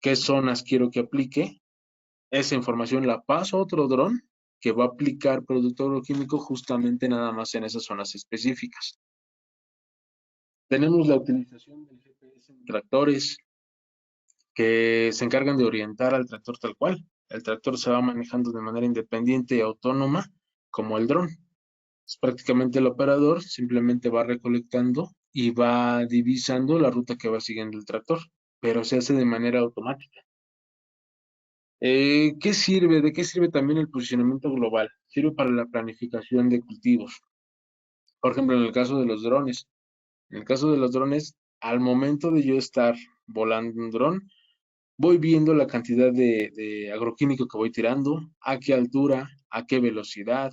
qué zonas quiero que aplique. Esa información la paso a otro dron que va a aplicar producto agroquímico justamente nada más en esas zonas específicas. Tenemos la utilización del GPS en tractores que se encargan de orientar al tractor tal cual. El tractor se va manejando de manera independiente y autónoma como el dron. Es prácticamente el operador simplemente va recolectando y va divisando la ruta que va siguiendo el tractor, pero se hace de manera automática. ¿Qué sirve? ¿De qué sirve también el posicionamiento global? Sirve para la planificación de cultivos. Por ejemplo, en el caso de los drones. En el caso de los drones, al momento de yo estar volando un dron, voy viendo la cantidad de agroquímico que voy tirando, a qué altura, a qué velocidad,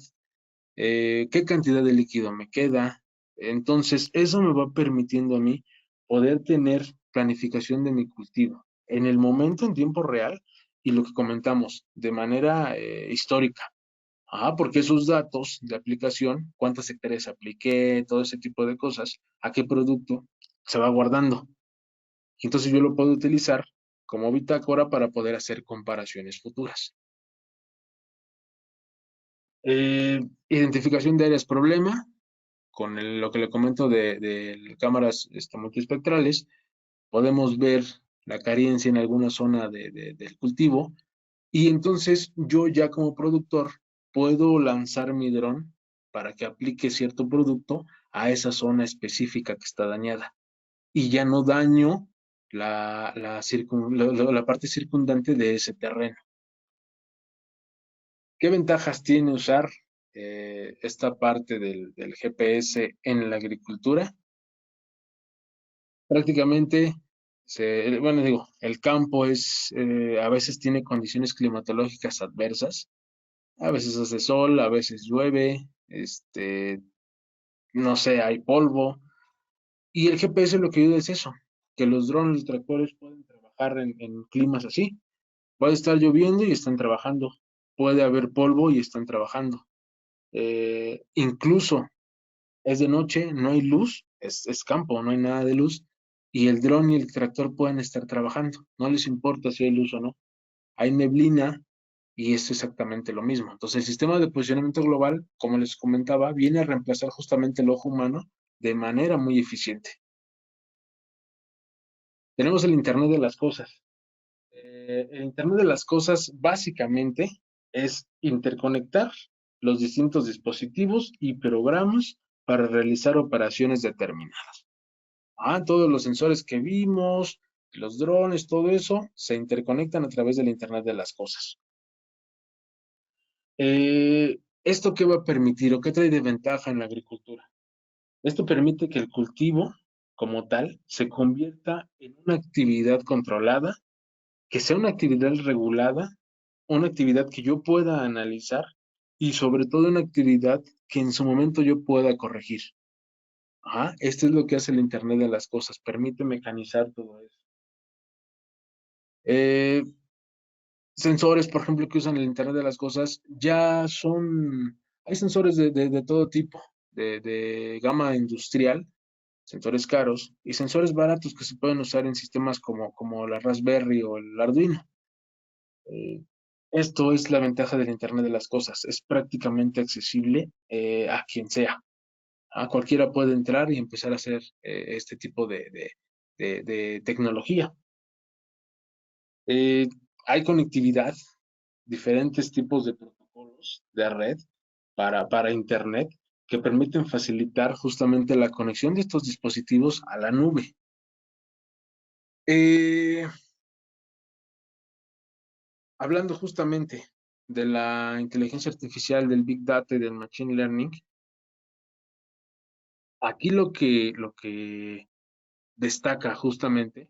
qué cantidad de líquido me queda. Entonces, eso me va permitiendo a mí poder tener planificación de mi cultivo en el momento, en tiempo real, y lo que comentamos, de manera histórica. Porque esos datos de aplicación, cuántas hectáreas apliqué, todo ese tipo de cosas, a qué producto, se va guardando. Y entonces yo lo puedo utilizar como bitácora para poder hacer comparaciones futuras. Identificación de áreas problema, con lo que le comento de cámaras multiespectrales, podemos ver la carencia en alguna zona del cultivo y entonces yo ya como productor puedo lanzar mi dron para que aplique cierto producto a esa zona específica que está dañada y ya no daño la parte circundante de ese terreno. ¿Qué ventajas tiene usar esta parte del GPS en la agricultura? Prácticamente, bueno, digo, el campo a veces tiene condiciones climatológicas adversas, a veces hace sol, a veces llueve, no sé, hay polvo, y el GPS lo que ayuda es eso, que los drones, los tractores pueden trabajar en climas así. Puede estar lloviendo y están trabajando, puede haber polvo y están trabajando. Incluso es de noche, no hay luz, es campo, no hay nada de luz, y el dron y el tractor pueden estar trabajando, no les importa si hay luz o no. Hay neblina y es exactamente lo mismo. Entonces, el sistema de posicionamiento global, como les comentaba, viene a reemplazar justamente el ojo humano de manera muy eficiente. Tenemos el Internet de las Cosas. El Internet de las Cosas básicamente es interconectar los distintos dispositivos y programas para realizar operaciones determinadas. Todos los sensores que vimos, los drones, todo eso, se interconectan a través del Internet de las Cosas. ¿Esto qué va a permitir o qué trae de ventaja en la agricultura? Esto permite que el cultivo, como tal, se convierta en una actividad controlada, que sea una actividad regulada, una actividad que yo pueda analizar y sobre todo una actividad que en su momento yo pueda corregir. Esto es lo que hace el Internet de las Cosas, permite mecanizar todo eso. Eh, Sensores, por ejemplo, que usan el Internet de las Cosas, hay sensores de todo tipo, de gama industrial, sensores caros y sensores baratos que se pueden usar en sistemas como la Raspberry o el Arduino. Eh, Esto es la ventaja del Internet de las Cosas, es prácticamente accesible a quien sea. A cualquiera puede entrar y empezar a hacer este tipo de tecnología. Eh, Hay conectividad, diferentes tipos de protocolos de red para Internet que permiten facilitar justamente la conexión de estos dispositivos a la nube. Eh, Hablando justamente de la inteligencia artificial, del Big Data y del Machine Learning, aquí lo que destaca justamente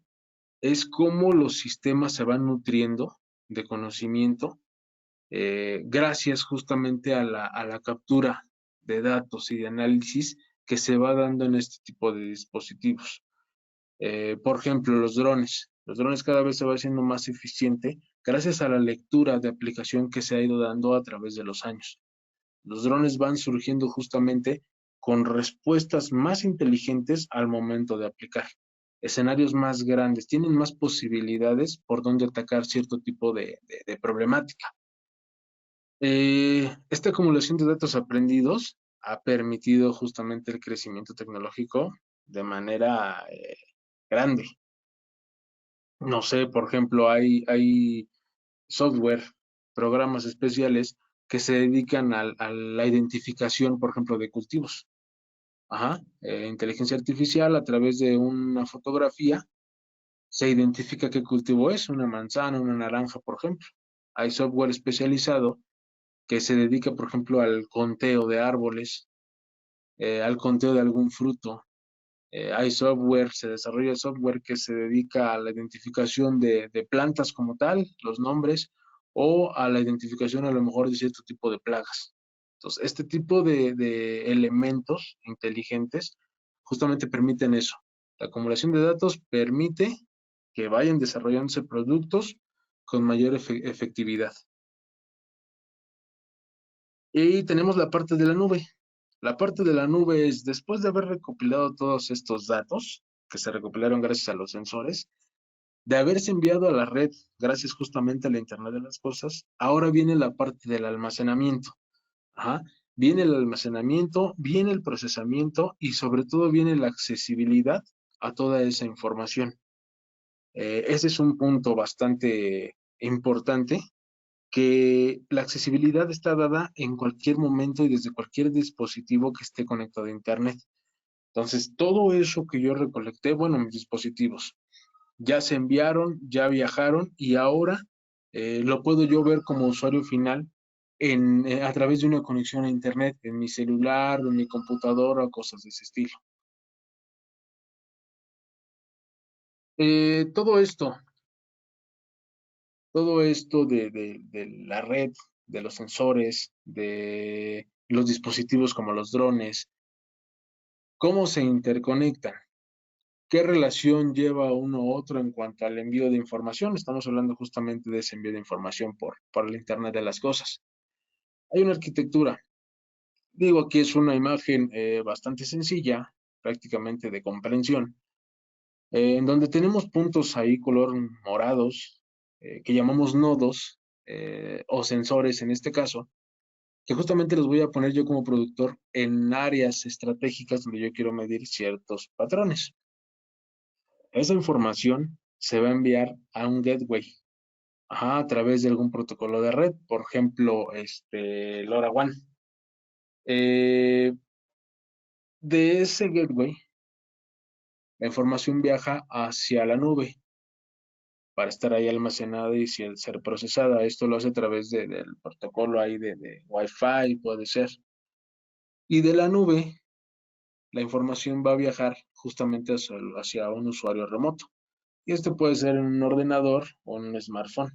es cómo los sistemas se van nutriendo de conocimiento gracias justamente a la captura de datos y de análisis que se va dando en este tipo de dispositivos. Por ejemplo, los drones. Los drones cada vez se va haciendo más eficiente gracias a la lectura de aplicación que se ha ido dando a través de los años. Los drones van surgiendo justamente con respuestas más inteligentes al momento de aplicar. Escenarios más grandes, tienen más posibilidades por donde atacar cierto tipo de problemática. Esta acumulación de datos aprendidos ha permitido justamente el crecimiento tecnológico de manera grande. No sé, por ejemplo, hay software, programas especiales que se dedican a la identificación, por ejemplo, de cultivos. Ajá, inteligencia artificial a través de una fotografía se identifica qué cultivo es, una manzana, una naranja, por ejemplo. Hay software especializado que se dedica, por ejemplo, al conteo de árboles, al conteo de algún fruto. Hay software, se desarrolla software que se dedica a la identificación de plantas como tal, los nombres, o a la identificación a lo mejor de cierto tipo de plagas. Entonces, este tipo de elementos inteligentes justamente permiten eso. La acumulación de datos permite que vayan desarrollándose productos con mayor efectividad. Y tenemos la parte de la nube. La parte de la nube es, después de haber recopilado todos estos datos, que se recopilaron gracias a los sensores, de haberse enviado a la red gracias justamente a la Internet de las Cosas, ahora viene la parte del almacenamiento. Ajá. Viene el almacenamiento, viene el procesamiento y sobre todo viene la accesibilidad a toda esa información. Ese es un punto bastante importante, que la accesibilidad está dada en cualquier momento y desde cualquier dispositivo que esté conectado a Internet. Entonces, todo eso que yo recolecté, bueno, mis dispositivos, ya se enviaron, ya viajaron y ahora lo puedo yo ver como usuario final a través de una conexión a Internet, en mi celular, en mi computadora o cosas de ese estilo. Eh, todo esto, todo esto de la red, de los sensores, de los dispositivos como los drones, cómo se interconectan, qué relación lleva uno u otro en cuanto al envío de información. Estamos hablando justamente de ese envío de información por el Internet de las cosas. Hay una arquitectura. Digo, aquí es una imagen bastante sencilla, prácticamente de comprensión, en donde tenemos puntos ahí color morados, que llamamos nodos o sensores en este caso, que justamente los voy a poner yo como productor en áreas estratégicas donde yo quiero medir ciertos patrones. Esa información se va a enviar a un gateway, ajá, a través de algún protocolo de red, por ejemplo, LoRaWAN. Eh, de ese gateway, la información viaja hacia la nube para estar ahí almacenada y ser procesada. Esto lo hace a través del protocolo ahí de Wi-Fi, puede ser. Y de la nube, la información va a viajar justamente hacia un usuario remoto. Y este puede ser un ordenador o un smartphone.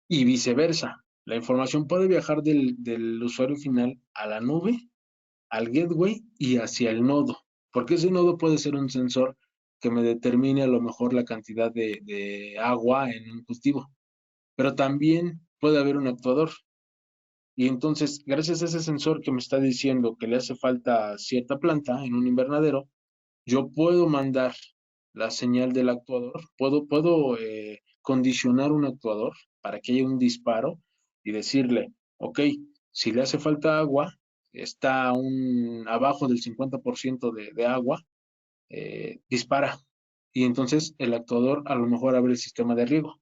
Y viceversa. La información puede viajar del usuario final a la nube, al gateway y hacia el nodo, porque ese nodo puede ser un sensor que me determine a lo mejor la cantidad de agua en un cultivo, pero también puede haber un actuador. Y entonces, gracias a ese sensor que me está diciendo que le hace falta cierta planta en un invernadero, yo puedo mandar la señal del actuador, puedo condicionar un actuador para que haya un disparo y decirle, ok, si le hace falta agua, está abajo del 50% de agua, dispara. Y entonces el actuador a lo mejor abre el sistema de riego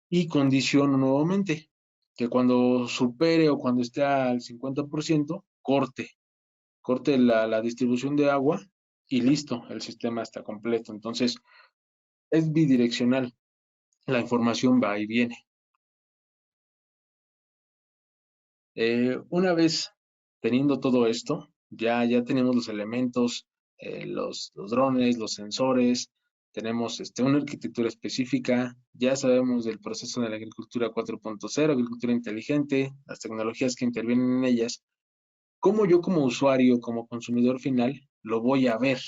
y condiciono nuevamente que cuando supere o cuando esté al 50%, corte la distribución de agua y listo, el sistema está completo. Entonces, es bidireccional, la información va y viene. Una vez teniendo todo esto, ya tenemos los elementos, los drones, los sensores, tenemos una arquitectura específica, ya sabemos del proceso de la agricultura 4.0, agricultura inteligente, las tecnologías que intervienen en ellas. ¿Cómo yo como usuario, como consumidor final, lo voy a ver?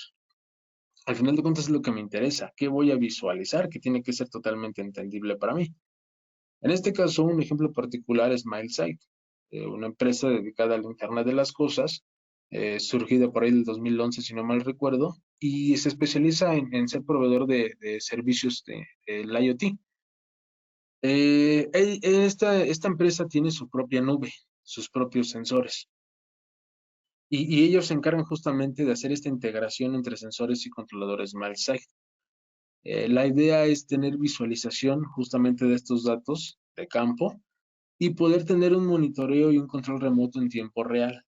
Al final de cuentas es lo que me interesa, qué voy a visualizar, que tiene que ser totalmente entendible para mí. En este caso, un ejemplo particular es MileSite, una empresa dedicada al Internet de las Cosas, surgida por ahí del 2011, si no mal recuerdo, y se especializa en ser proveedor de servicios del IoT. Esta empresa tiene su propia nube, sus propios sensores, y ellos se encargan justamente de hacer esta integración entre sensores y controladores MileSight. La idea es tener visualización justamente de estos datos de campo y poder tener un monitoreo y un control remoto en tiempo real.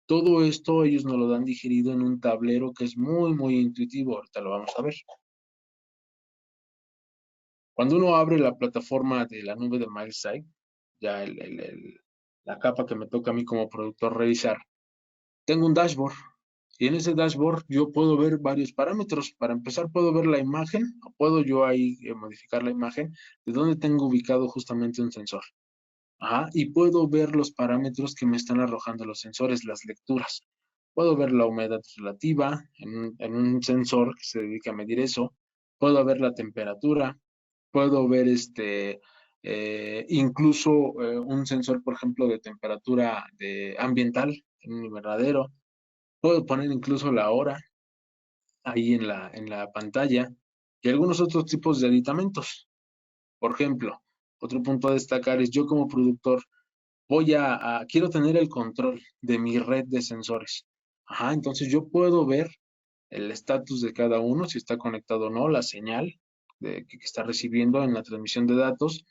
Todo esto ellos nos lo dan digerido en un tablero que es muy, muy intuitivo. Ahorita lo vamos a ver. Cuando uno abre la plataforma de la nube de MileSight, ya la capa que me toca a mí como productor revisar, tengo un dashboard. Y en ese dashboard yo puedo ver varios parámetros. Para empezar, puedo ver la imagen, o puedo yo ahí modificar la imagen de dónde tengo ubicado justamente un sensor. Ajá, y puedo ver los parámetros que me están arrojando los sensores, las lecturas. Puedo ver la humedad relativa en un sensor que se dedica a medir eso. Puedo ver la temperatura. Puedo ver incluso un sensor, por ejemplo, de temperatura ambiental en un invernadero. Puedo poner incluso la hora ahí en la pantalla y algunos otros tipos de aditamentos. Por ejemplo, otro punto a destacar es yo como productor quiero tener el control de mi red de sensores. Ajá, entonces yo puedo ver el estatus de cada uno, si está conectado o no, la señal que está recibiendo en la transmisión de datos.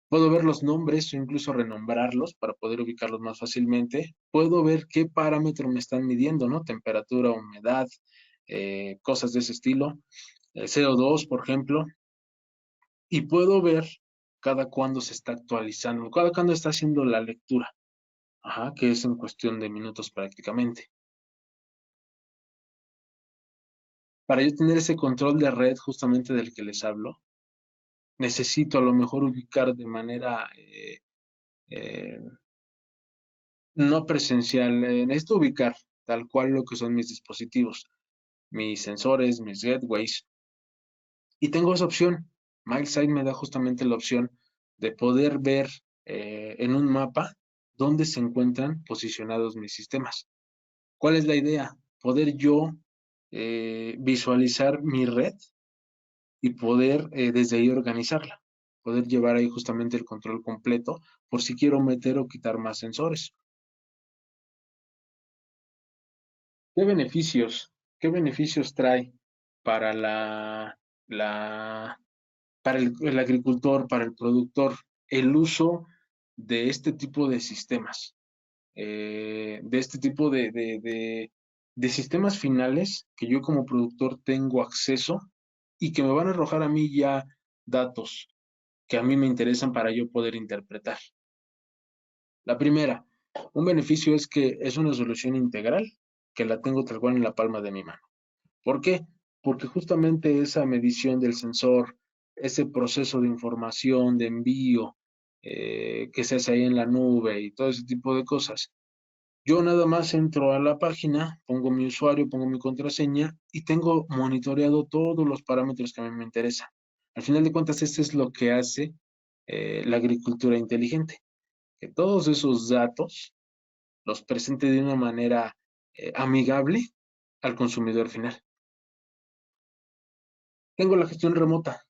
Puedo ver los nombres o incluso renombrarlos para poder ubicarlos más fácilmente. Puedo ver qué parámetro me están midiendo, ¿no? Temperatura, humedad, cosas de ese estilo. El CO2, por ejemplo. Y puedo ver cada cuándo se está actualizando, cada cuándo está haciendo la lectura. Ajá, que es en cuestión de minutos prácticamente. Para yo tener ese control de red justamente del que les hablo, necesito a lo mejor ubicar de manera eh, no presencial, necesito ubicar tal cual lo que son mis dispositivos, mis sensores, mis gateways, y tengo esa opción. MileSight me da justamente la opción de poder ver en un mapa dónde se encuentran posicionados mis sistemas. ¿Cuál es la idea? Poder yo visualizar mi red y poder desde ahí organizarla. Poder llevar ahí justamente el control completo por si quiero meter o quitar más sensores. ¿Qué beneficios? ¿Qué beneficios trae para la, para el agricultor, para el productor, el uso de este tipo de sistemas? De este tipo de sistemas finales que yo como productor tengo acceso y que me van a arrojar a mí ya datos que a mí me interesan para yo poder interpretar. La primera, un beneficio es que es una solución integral que la tengo tal cual en la palma de mi mano. ¿Por qué? Porque justamente esa medición del sensor, ese proceso de información, de envío, que se hace ahí en la nube y todo ese tipo de cosas, yo nada más entro a la página, pongo mi usuario, pongo mi contraseña y tengo monitoreado todos los parámetros que a mí me interesan. Al final de cuentas, esto es lo que hace la agricultura inteligente, que todos esos datos los presente de una manera amigable al consumidor final. Tengo la gestión remota.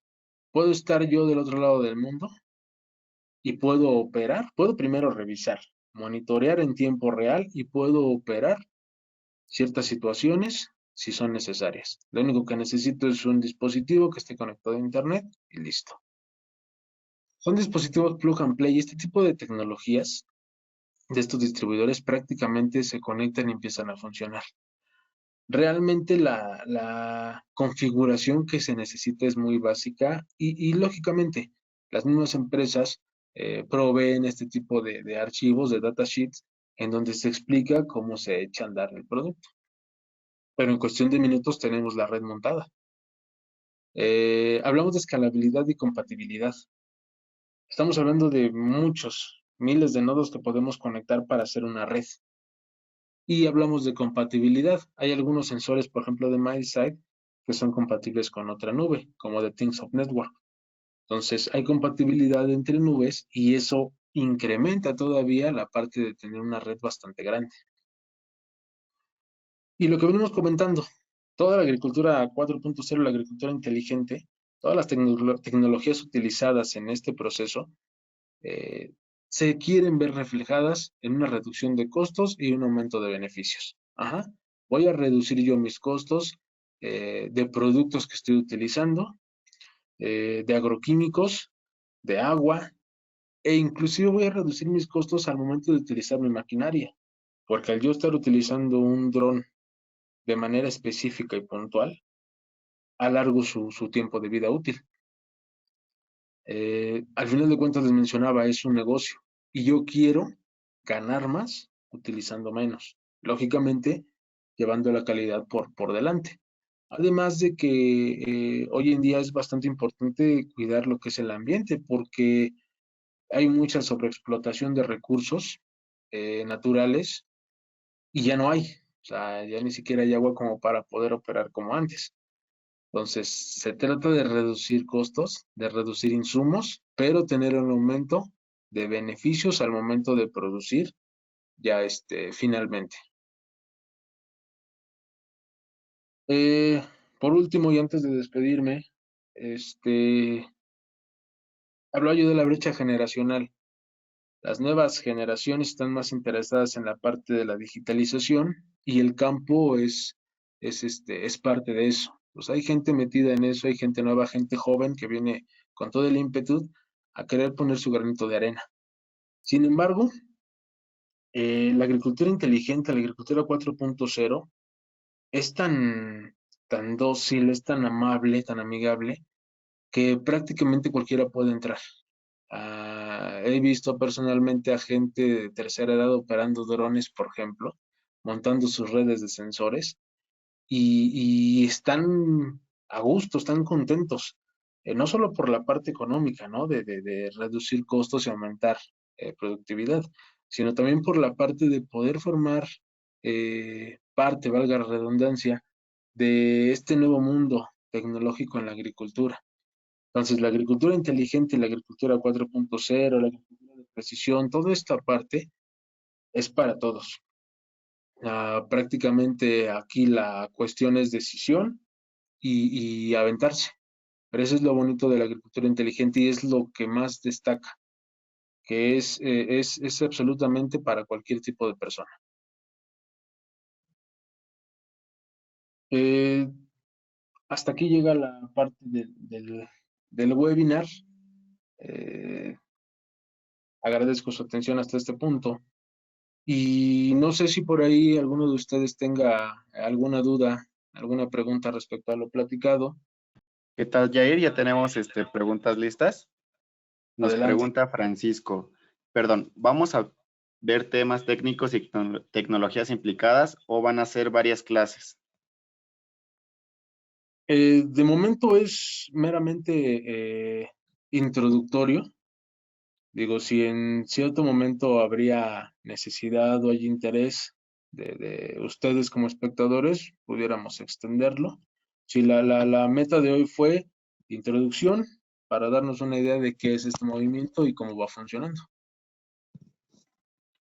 Puedo estar yo del otro lado del mundo y puedo operar. Puedo primero revisar, monitorear en tiempo real y puedo operar ciertas situaciones si son necesarias. Lo único que necesito es un dispositivo que esté conectado a internet y listo. Son dispositivos plug and play. Este tipo de tecnologías de estos distribuidores prácticamente se conectan y empiezan a funcionar. Realmente la configuración que se necesita es muy básica y lógicamente las mismas empresas proveen este tipo de archivos, de datasheets, en donde se explica cómo se echa a andar el producto. Pero en cuestión de minutos tenemos la red montada. Hablamos de escalabilidad y compatibilidad. Estamos hablando de muchos, miles de nodos que podemos conectar para hacer una red. Y hablamos de compatibilidad. Hay algunos sensores, por ejemplo, de MileSight, que son compatibles con otra nube, como de ThingsOp Network. Entonces, hay compatibilidad entre nubes y eso incrementa todavía la parte de tener una red bastante grande. Y lo que venimos comentando, toda la agricultura 4.0, la agricultura inteligente, Todas las tecnologías utilizadas en este proceso eh, se quieren ver reflejadas en una reducción de costos y un aumento de beneficios. Ajá. Voy a reducir yo mis costos de productos que estoy utilizando, de agroquímicos, de agua, e inclusive voy a reducir mis costos al momento de utilizar mi maquinaria, porque al yo estar utilizando un dron de manera específica y puntual, alargo su tiempo de vida útil. Al final de cuentas les mencionaba, es un negocio y yo quiero ganar más utilizando menos. Lógicamente, llevando la calidad por delante. Además de que hoy en día es bastante importante cuidar lo que es el ambiente, porque hay mucha sobreexplotación de recursos naturales y ya no hay. O sea, ya ni siquiera hay agua como para poder operar como antes. Entonces, se trata de reducir costos, de reducir insumos, pero tener un aumento de beneficios al momento de producir ya finalmente. Eh, por último, y antes de despedirme, este, hablo yo de la brecha generacional. Las nuevas generaciones están más interesadas en la parte de la digitalización y el campo es parte de eso. Pues hay gente metida en eso, hay gente nueva, gente joven que viene con todo el ímpetu a querer poner su granito de arena. Sin embargo, la agricultura inteligente, la agricultura 4.0, es tan dócil, es tan amable, tan amigable, que prácticamente cualquiera puede entrar. He visto personalmente a gente de tercera edad operando drones, por ejemplo, montando sus redes de sensores y están a gusto, están contentos, no solo por la parte económica, ¿no? De reducir costos y aumentar productividad, sino también por la parte de poder formar parte, valga la redundancia, de este nuevo mundo tecnológico en la agricultura. Entonces, la agricultura inteligente, la agricultura 4.0, la agricultura de precisión, toda esta parte es para todos. Prácticamente aquí la cuestión es decisión y aventarse. Pero eso es lo bonito de la agricultura inteligente y es lo que más destaca, que es absolutamente para cualquier tipo de persona. Eh, hasta aquí llega la parte del webinar. Eh, agradezco su atención hasta este punto. Y no sé si por ahí alguno de ustedes tenga alguna duda, alguna pregunta respecto a lo platicado. ¿Qué tal, Jair? Ya tenemos preguntas listas. Nos Adelante. pregunta Francisco, perdón, ¿vamos a ver temas técnicos y tecnologías implicadas o van a ser varias clases? De momento es meramente introductorio. Digo, si en cierto momento habría necesidad o hay interés de ustedes como espectadores, pudiéramos extenderlo. Si la meta de hoy fue introducción para darnos una idea de qué es este movimiento y cómo va funcionando.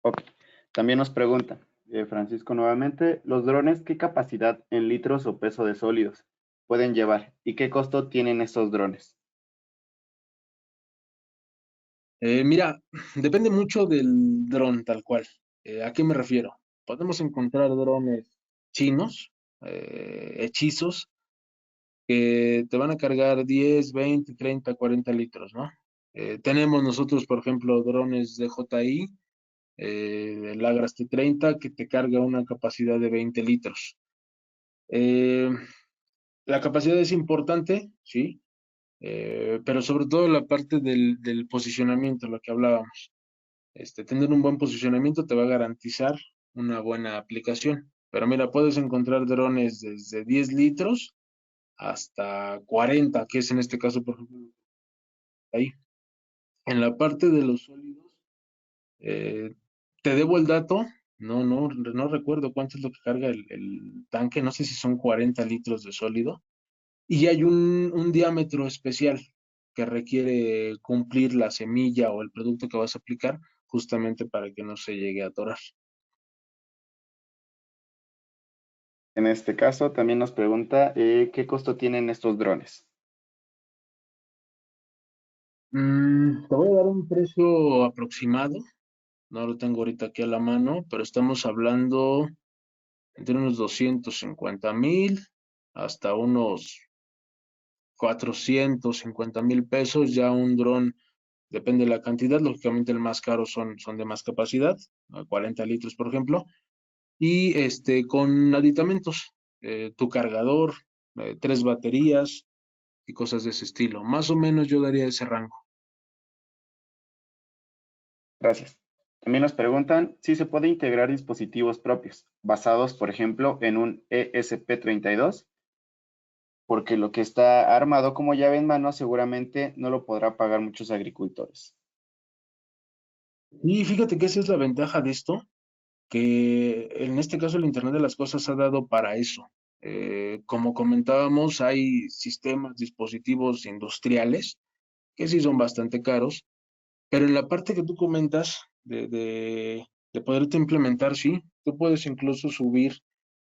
Ok. También nos pregunta, Francisco nuevamente, ¿los drones qué capacidad en litros o peso de sólidos pueden llevar y qué costo tienen estos drones? Mira, depende mucho del dron tal cual. ¿A qué me refiero? Podemos encontrar drones chinos, hechizos, que te van a cargar 10, 20, 30, 40 litros, ¿no? Tenemos nosotros, por ejemplo, drones de DJI, el Agras T30, que te carga una capacidad de 20 litros. Eh, la capacidad es importante, sí, pero sobre todo la parte del posicionamiento, lo que hablábamos. Tener un buen posicionamiento te va a garantizar una buena aplicación. Pero mira, puedes encontrar drones desde 10 litros hasta 40, que es en este caso, por ejemplo, ahí. En la parte de los sólidos, eh, te debo el dato, no recuerdo cuánto es lo que carga el tanque, no sé si son 40 litros de sólido, y hay un diámetro especial que requiere cumplir la semilla o el producto que vas a aplicar justamente para que no se llegue a atorar. En este caso también nos pregunta, ¿qué costo tienen estos drones? Te voy a dar un precio aproximado, no lo tengo ahorita aquí a la mano, pero estamos hablando entre unos 250,000 hasta unos 450,000 pesos. Ya un dron, depende de la cantidad, lógicamente el más caro son de más capacidad, 40 litros por ejemplo, y con aditamentos, tu cargador, 3 baterías y cosas de ese estilo. Más o menos yo daría ese rango. Gracias. También nos preguntan si se puede integrar dispositivos propios, basados, por ejemplo, en un ESP32, porque lo que está armado como llave en mano seguramente no lo podrá pagar muchos agricultores. Y fíjate que esa es la ventaja de esto, que en este caso el Internet de las Cosas ha dado para eso. Como comentábamos, hay sistemas, dispositivos industriales que sí son bastante caros, pero en la parte que tú comentas de poderte implementar, sí, tú puedes incluso subir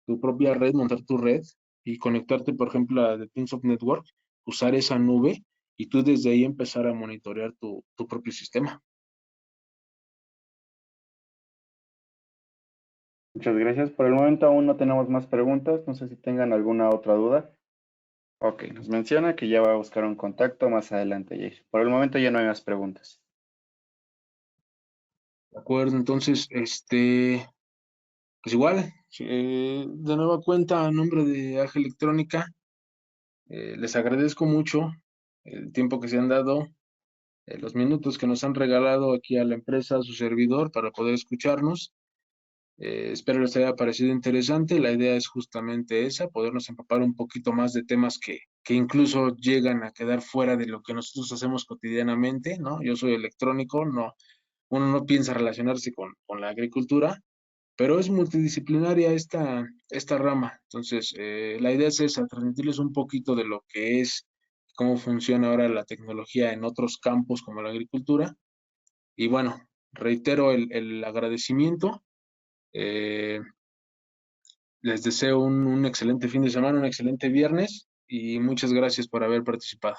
tu propia red, montar tu red y conectarte, por ejemplo, a The Things of Network, usar esa nube y tú desde ahí empezar a monitorear tu propio sistema. Muchas gracias. Por el momento aún no tenemos más preguntas. No sé si tengan alguna otra duda. Ok, nos menciona que ya va a buscar un contacto más adelante, Jair. Por el momento ya no hay más preguntas. ¿De acuerdo? Entonces, pues igual, de nueva cuenta, a nombre de AG Electrónica, les agradezco mucho el tiempo que se han dado, los minutos que nos han regalado aquí a la empresa, a su servidor, para poder escucharnos. Espero les haya parecido interesante. La idea es justamente esa, podernos empapar un poquito más de temas que incluso llegan a quedar fuera de lo que nosotros hacemos cotidianamente, ¿no? Yo soy electrónico, no, uno no piensa relacionarse con la agricultura, pero es multidisciplinaria esta rama. Entonces, la idea es esa, transmitirles un poquito de lo que es, cómo funciona ahora la tecnología en otros campos como la agricultura. Y bueno, reitero el agradecimiento. Eh, Les deseo un excelente fin de semana, un excelente viernes y muchas gracias por haber participado.